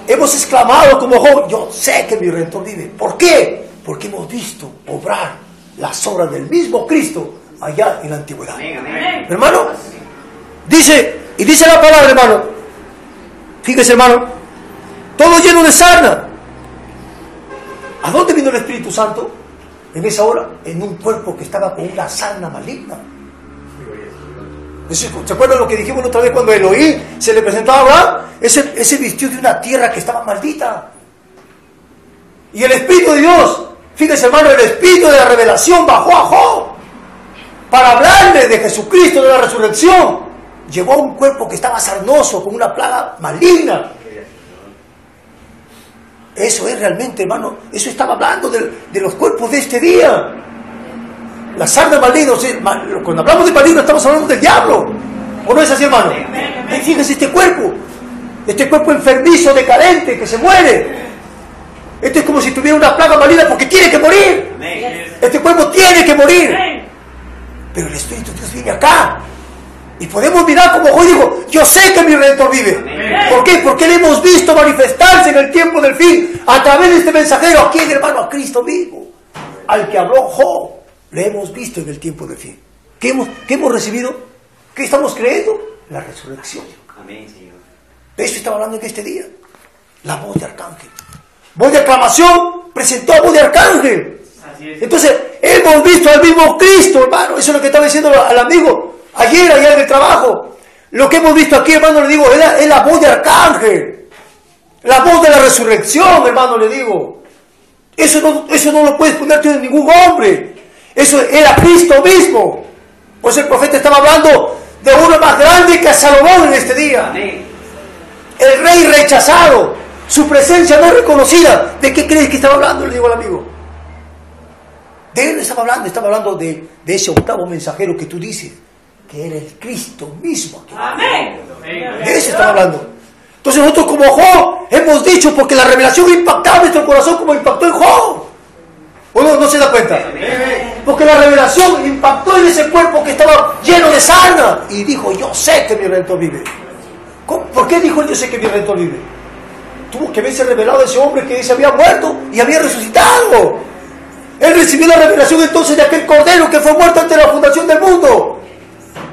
Hemos exclamado como Job, yo sé que mi Redentor vive. ¿Por qué? Porque hemos visto obrar las obras del mismo Cristo allá en la antigüedad. Amén, amén. Hermano, dice la palabra, hermano. Fíjese, hermano, todo lleno de sarna. ¿A dónde vino el Espíritu Santo? En esa hora, en un cuerpo que estaba con una sarna maligna. ¿Se acuerdan lo que dijimos la otra vez cuando Elohim se le presentaba a Abraham? Ese vistió de una tierra que estaba maldita. Y el Espíritu de Dios, fíjese, hermano, el Espíritu de la revelación bajó a Job para hablarle de Jesucristo, de la resurrección. Llevó a un cuerpo que estaba sarnoso, con una plaga maligna. Eso es realmente, hermano, eso estaba hablando de los cuerpos de este día. La sarna maligna, cuando hablamos de maligno estamos hablando del diablo. ¿O no es así, hermano? Fíjense este cuerpo. Este cuerpo enfermizo, decadente, que se muere. Este es como si tuviera una plaga maligna porque tiene que morir. Este cuerpo tiene que morir. Pero el Espíritu de Dios viene acá. Y podemos mirar como hoy dijo, yo sé que mi Redentor vive. ¿Por qué? Porque le hemos visto manifestarse en el tiempo del fin a través de este mensajero. ¿A quién, hermano? A Cristo vivo. Al que habló Job, le hemos visto en el tiempo del fin. ¿Qué hemos recibido? ¿Qué estamos creyendo? La resurrección. Amén, Señor. De eso estaba hablando en este día. La voz de arcángel. Voz de aclamación presentó a voz de arcángel. Entonces, hemos visto al mismo Cristo, hermano. Eso es lo que estaba diciendo al amigo ayer, allá en el trabajo. Lo que hemos visto aquí, hermano, le digo, es la voz de arcángel. La voz de la resurrección, hermano, le digo. Eso no lo puedes poner tú en ningún hombre. Eso era Cristo mismo. Pues el profeta estaba hablando de uno más grande que a Salomón en este día. Amén. El rey rechazado, su presencia no reconocida. ¿De qué crees que estaba hablando? Le digo al amigo. De él estaba hablando de ese octavo mensajero que tú dices, que era el Cristo mismo. Amén. De eso estaba hablando. Entonces nosotros como Job hemos dicho, porque la revelación impactaba nuestro corazón como impactó en Job. ¿O no se da cuenta? Porque la revelación impactó en ese cuerpo que estaba lleno de sarna. Y dijo, yo sé que mi Redentor vive. ¿Por qué dijo él, yo sé que mi Redentor vive? Tuvo que verse revelado ese hombre que se había muerto y había resucitado. Él recibió la revelación entonces de aquel cordero que fue muerto antes de la fundación del mundo.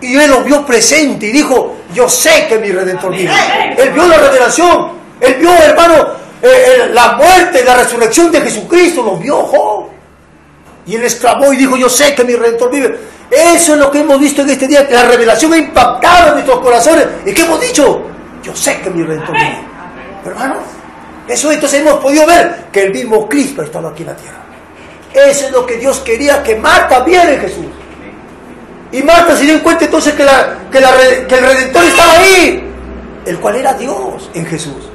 Y él lo vio presente y dijo, yo sé que mi Redentor vive. Él vio la revelación. Él vio, hermano, la muerte, la resurrección de Jesucristo. Lo vio Job. Y él exclamó y dijo, yo sé que mi Redentor vive. Eso es lo que hemos visto en este día. La revelación ha impactado en nuestros corazones. ¿Y qué hemos dicho? Yo sé que mi Redentor vive. Hermano, eso entonces hemos podido ver que el mismo Cristo estaba aquí en la tierra. Eso es lo que Dios quería, que Marta viera en Jesús. Y Marta se dio cuenta entonces que el Redentor estaba ahí, el cual era Dios en Jesús.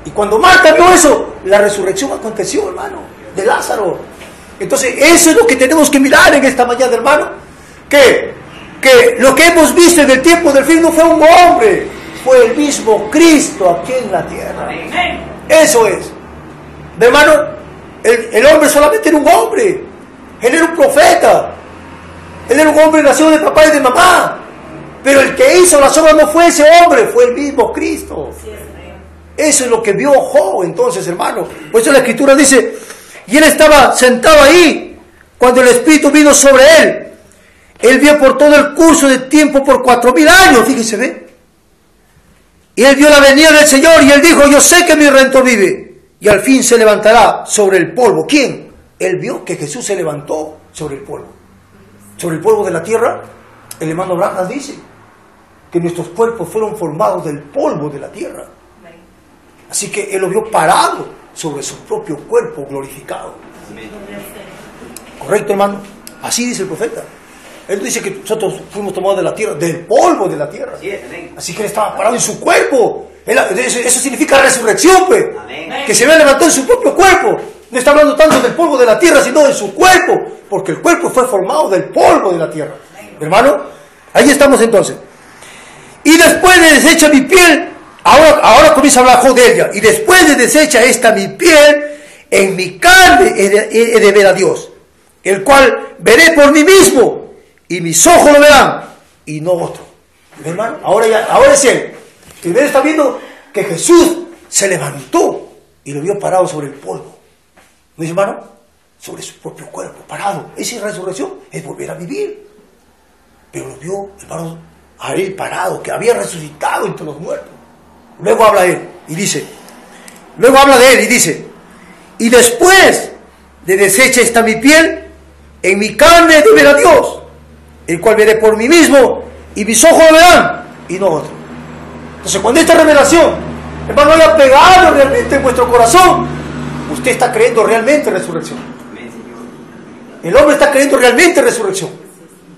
Y cuando Marta vio eso, la resurrección aconteció, hermano, de Lázaro. Entonces eso es lo que tenemos que mirar en esta mañana, hermano, que lo que hemos visto en el tiempo del fin no fue un hombre, fue el mismo Cristo aquí en la tierra. Eso es. Hermano, el hombre solamente era un hombre. Él era un profeta. Él era un hombre nacido de papá y de mamá. Pero el que hizo las obras no fue ese hombre, fue el mismo Cristo. Eso es lo que vio Job entonces, hermano. Por eso la Escritura dice, y él estaba sentado ahí cuando el Espíritu vino sobre él. Él vio por todo el curso de tiempo por 4000 años, fíjese, ¿ve? Y él vio la venida del Señor y él dijo, yo sé que mi Redentor vive y al fin se levantará sobre el polvo. ¿Quién? Él vio que Jesús se levantó sobre el polvo. Sobre el polvo de la tierra. El hermano Abraham dice que nuestros cuerpos fueron formados del polvo de la tierra. Así que él lo vio parado sobre su propio cuerpo glorificado. ¿Correcto, hermano? Así dice el profeta. Él dice que nosotros fuimos tomados de la tierra, del polvo de la tierra. Así que él estaba parado en su cuerpo. Eso significa resurrección, pues. Que se había levantado en su propio cuerpo. No está hablando tanto del polvo de la tierra, sino de su cuerpo. Porque el cuerpo fue formado del polvo de la tierra. Hermano, ahí estamos entonces. Y después de deshecha mi piel, ahora comienza a hablar Job de ella. Y después de deshecha esta mi piel, en mi carne he de ver a Dios, el cual veré por mí mismo, y mis ojos lo verán, y no otro. Hermano, ahora es él. Primero está viendo que Jesús se levantó y lo vio parado sobre el polvo. ¿No es, hermano? Sobre su propio cuerpo, parado. Esa resurrección es volver a vivir. Pero lo vio, hermano, a él parado, que había resucitado entre los muertos. Luego habla él y dice, y después de deshecha está mi piel, en mi carne de ver a Dios, el cual veré por mí mismo, y mis ojos lo verán, y no otro. Entonces, cuando esta revelación, hermano, haya pegado realmente en vuestro corazón, usted está creyendo realmente en resurrección. El hombre está creyendo realmente en resurrección.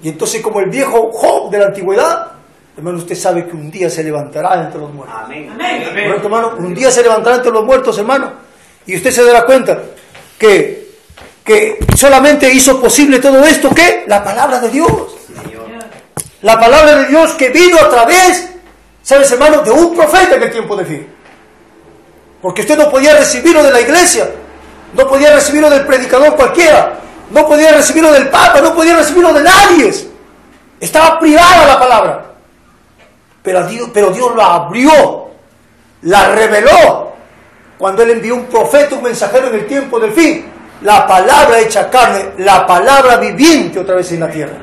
Y entonces, como el viejo Job de la antigüedad, hermano, usted sabe que un día se levantará entre los muertos. Amén. ¿Correcto, hermano? Un día se levantará entre los muertos, hermano. Y usted se dará cuenta que solamente hizo posible todo esto, ¿qué? La palabra de Dios. La palabra de Dios que vino a través ¿Sabes, hermano? De un profeta en el tiempo del fin. Porque usted no podía recibirlo de la iglesia, no podía recibirlo del predicador cualquiera, no podía recibirlo del Papa, no podía recibirlo de nadie. Estaba privada la palabra. Pero Dios la abrió, la reveló, cuando Él envió un profeta, un mensajero en el tiempo del fin. La palabra hecha carne, la palabra viviente otra vez en la tierra.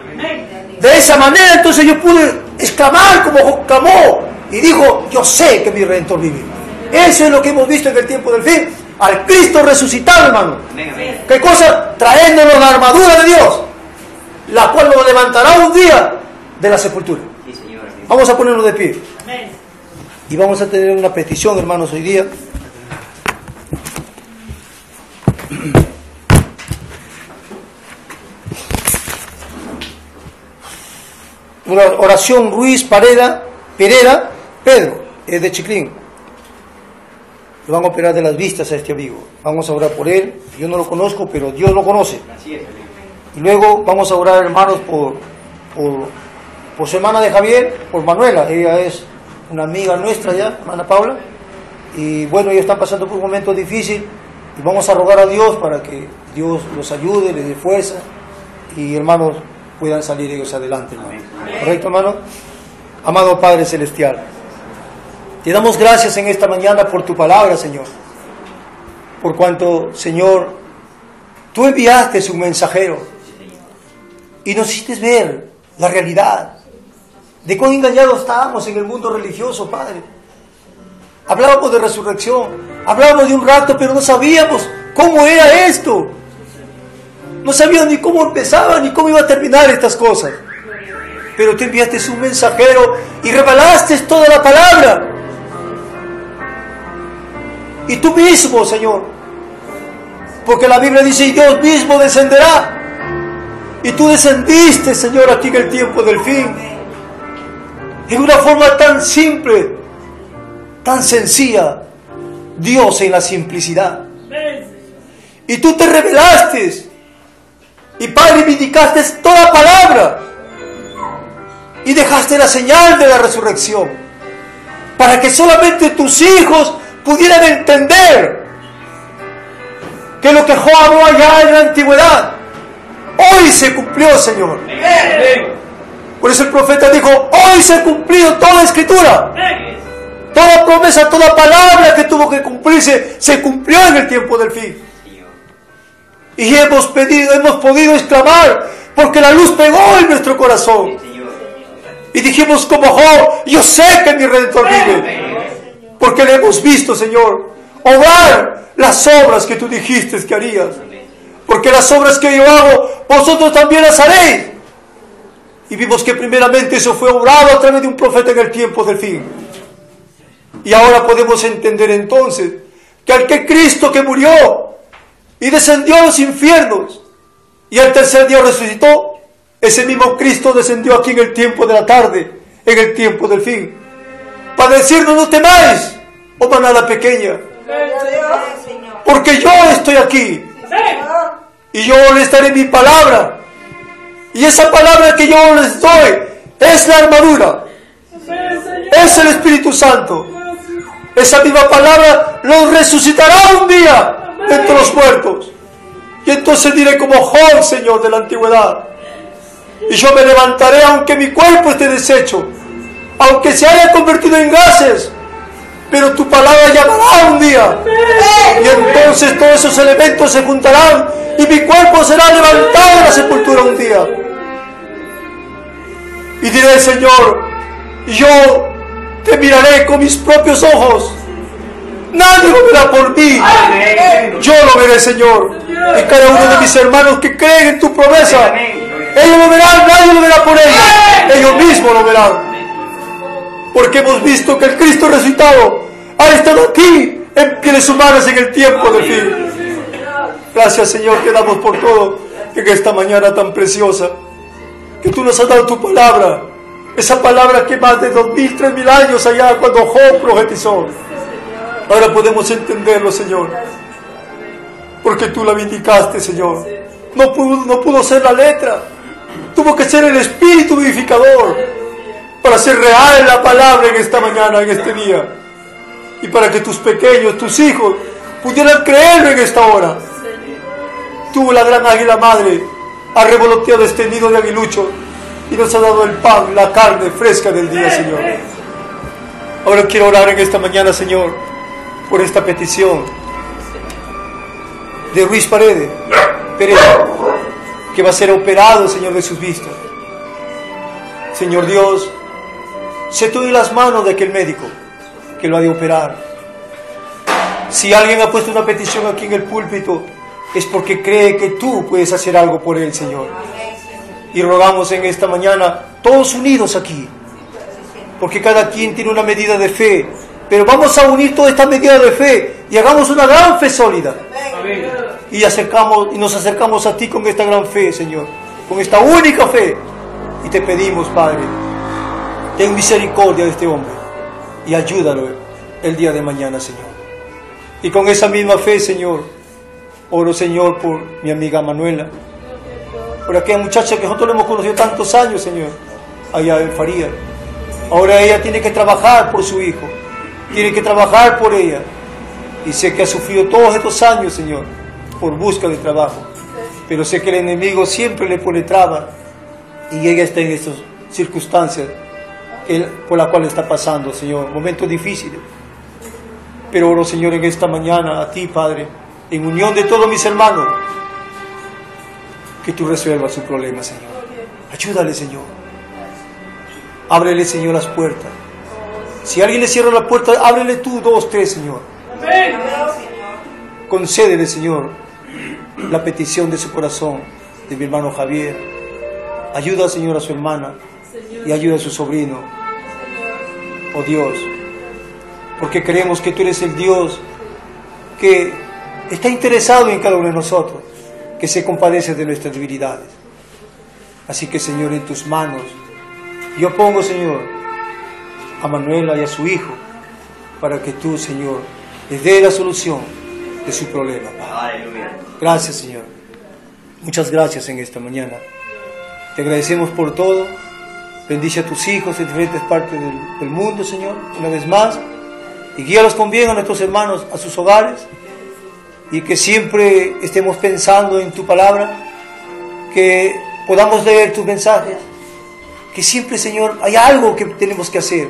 De esa manera entonces yo pude exclamar como clamó y dijo, yo sé que mi Redentor vive. Eso es lo que hemos visto en el tiempo del fin, al Cristo resucitado, hermano. ¿Qué cosa? Traéndonos la armadura de Dios, la cual nos levantará un día de la sepultura. Vamos a ponernos de pie. Y vamos a tener una petición, hermanos, hoy día. Una oración Ruiz Pereira, Pedro, es de Chiclín. Lo van a operar de las vistas a este amigo. Vamos a orar por él. Yo no lo conozco, pero Dios lo conoce. Y luego vamos a orar, hermanos, por su hermana de Javier, por Manuela. Ella es una amiga nuestra ya, hermana Paula. Y bueno, ellos están pasando por un momento difícil. Y vamos a rogar a Dios para que Dios los ayude, les dé fuerza. Y hermanos, puedan salir ellos adelante, hermano. ¿Correcto, hermano? Amado Padre Celestial, te damos gracias en esta mañana por tu palabra, Señor. Por cuanto, Señor, tú enviaste un mensajero y nos hiciste ver la realidad de cuán engañados estábamos en el mundo religioso, Padre. Hablábamos de resurrección, hablábamos de un rapto, pero no sabíamos cómo era esto. No sabíamos ni cómo empezaba, ni cómo iba a terminar estas cosas. Pero tú enviaste un mensajero y revelaste toda la palabra. Y tú mismo, Señor, porque la Biblia dice, y Dios mismo descenderá. Y tú descendiste, Señor, aquí en el tiempo del fin, en una forma tan simple, tan sencilla, Dios en la simplicidad. Y tú te revelaste, y Padre, vindicaste toda palabra, y dejaste la señal de la resurrección, para que solamente tus hijos pudieran entender que lo que Job habló allá en la antigüedad, hoy se cumplió, Señor. Por eso el profeta dijo, hoy se ha cumplido toda escritura. Toda promesa, toda palabra que tuvo que cumplirse, se cumplió en el tiempo del fin. Y hemos podido exclamar, porque la luz pegó en nuestro corazón. Y dijimos como Job, yo sé que mi Redentor vive. Porque le hemos visto, Señor, obrar las obras que tú dijiste que harías. Porque las obras que yo hago, vosotros también las haréis. Y vimos que primeramente eso fue obrado a través de un profeta en el tiempo del fin. Y ahora podemos entender entonces que aquel Cristo que murió y descendió a los infiernos y al tercer día resucitó, ese mismo Cristo descendió aquí en el tiempo de la tarde, en el tiempo del fin, para decirnos, no temáis, oh manada pequeña, porque yo estoy aquí y yo les daré mi palabra, y esa palabra que yo les doy es la armadura, es el Espíritu Santo. Esa misma palabra los resucitará un día entre los muertos. Y entonces diré como Job, Señor, de la antigüedad, y yo me levantaré aunque mi cuerpo esté deshecho, aunque se haya convertido en gases, pero tu palabra llamará un día. Y entonces todos esos elementos se juntarán y mi cuerpo será levantado de la sepultura un día. Y diré, Señor, yo te miraré con mis propios ojos. Nadie lo verá por mí. Yo lo veré, Señor. Y cada uno de mis hermanos que creen en tu promesa, ellos lo verán, nadie lo verá por ellos. Ellos mismos lo verán. Porque hemos visto que el Cristo resucitado ha estado aquí en pieles humanas en el tiempo del fin. Gracias, Señor, te damos por todo en esta mañana tan preciosa, que tú nos has dado tu palabra. Esa palabra que más de 2000, 3000 años allá cuando Job profetizó. Ahora podemos entenderlo, Señor. Porque tú la vindicaste, Señor. No pudo ser la letra. Tuvo que ser el Espíritu vivificador. para hacer real la palabra en esta mañana, en este día, y para que tus pequeños, tus hijos, pudieran creerlo en esta hora. Tú, la gran águila madre, has revoloteado este nido de aguilucho y nos has dado el pan, la carne fresca del día, Señor. Ahora quiero orar en esta mañana, Señor, por esta petición de Ruiz Pérez, que va a ser operado, Señor, de sus vistas. Señor Dios, sé tú en las manos de aquel médico que lo ha de operar. Si alguien ha puesto una petición aquí en el púlpito, es porque cree que tú puedes hacer algo por él, Señor. Y rogamos en esta mañana, todos unidos aquí, porque cada quien tiene una medida de fe, pero vamos a unir toda esta medida de fe y hagamos una gran fe sólida. Y nos acercamos a ti con esta gran fe, Señor, con esta única fe. Y te pedimos, Padre, ten misericordia de este hombre y ayúdalo el día de mañana, Señor. Y con esa misma fe, Señor, oro, Señor, por mi amiga Manuela, por aquella muchacha que nosotros le hemos conocido tantos años, Señor, allá en Faría. Ahora ella tiene que trabajar por su hijo, tiene que trabajar por ella. Y sé que ha sufrido todos estos años, Señor, por busca de trabajo. Pero sé que el enemigo siempre le pone trabas y ella está en estas circunstancias por las cuales está pasando, Señor, momentos difíciles. Pero oro, Señor, en esta mañana a ti, Padre, en unión de todos mis hermanos, que tú resuelvas su problema, Señor. Ayúdale, Señor. Ábrele, Señor, las puertas. Si alguien le cierra la puerta, ábrele tú 2, 3, Señor. Concédele, Señor, la petición de su corazón, de mi hermano Javier. Ayuda, Señor, a su hermana y ayuda a su sobrino. Oh Dios, porque creemos que tú eres el Dios que está interesado en cada uno de nosotros, que se compadece de nuestras debilidades. Así que, Señor, en tus manos yo pongo, Señor, a Manuela y a su hijo, para que tú, Señor, les dé la solución de su problema, Padre. Gracias, Señor. Muchas gracias en esta mañana. Te agradecemos por todo. Bendice a tus hijos en diferentes partes del mundo, Señor, una vez más, y guíalos con bien a nuestros hermanos a sus hogares, y que siempre estemos pensando en tu palabra, que podamos leer tus mensajes, que siempre, Señor, hay algo que tenemos que hacer.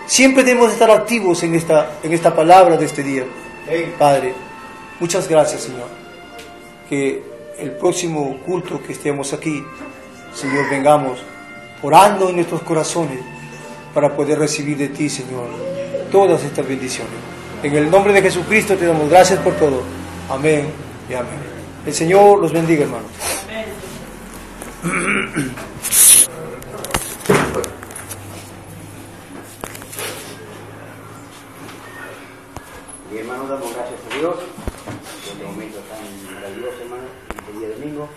Siempre debemos estar activos en esta palabra de este día. Padre, muchas gracias, Señor. Que el próximo culto que estemos aquí, Señor, vengamos orando en nuestros corazones para poder recibir de ti, Señor, todas estas bendiciones. En el nombre de Jesucristo te damos gracias por todo. Amén y amén. El Señor los bendiga, hermanos. Y hermanos, damos gracias a Dios. En este momento tan maravilloso, hermanos, este día domingo.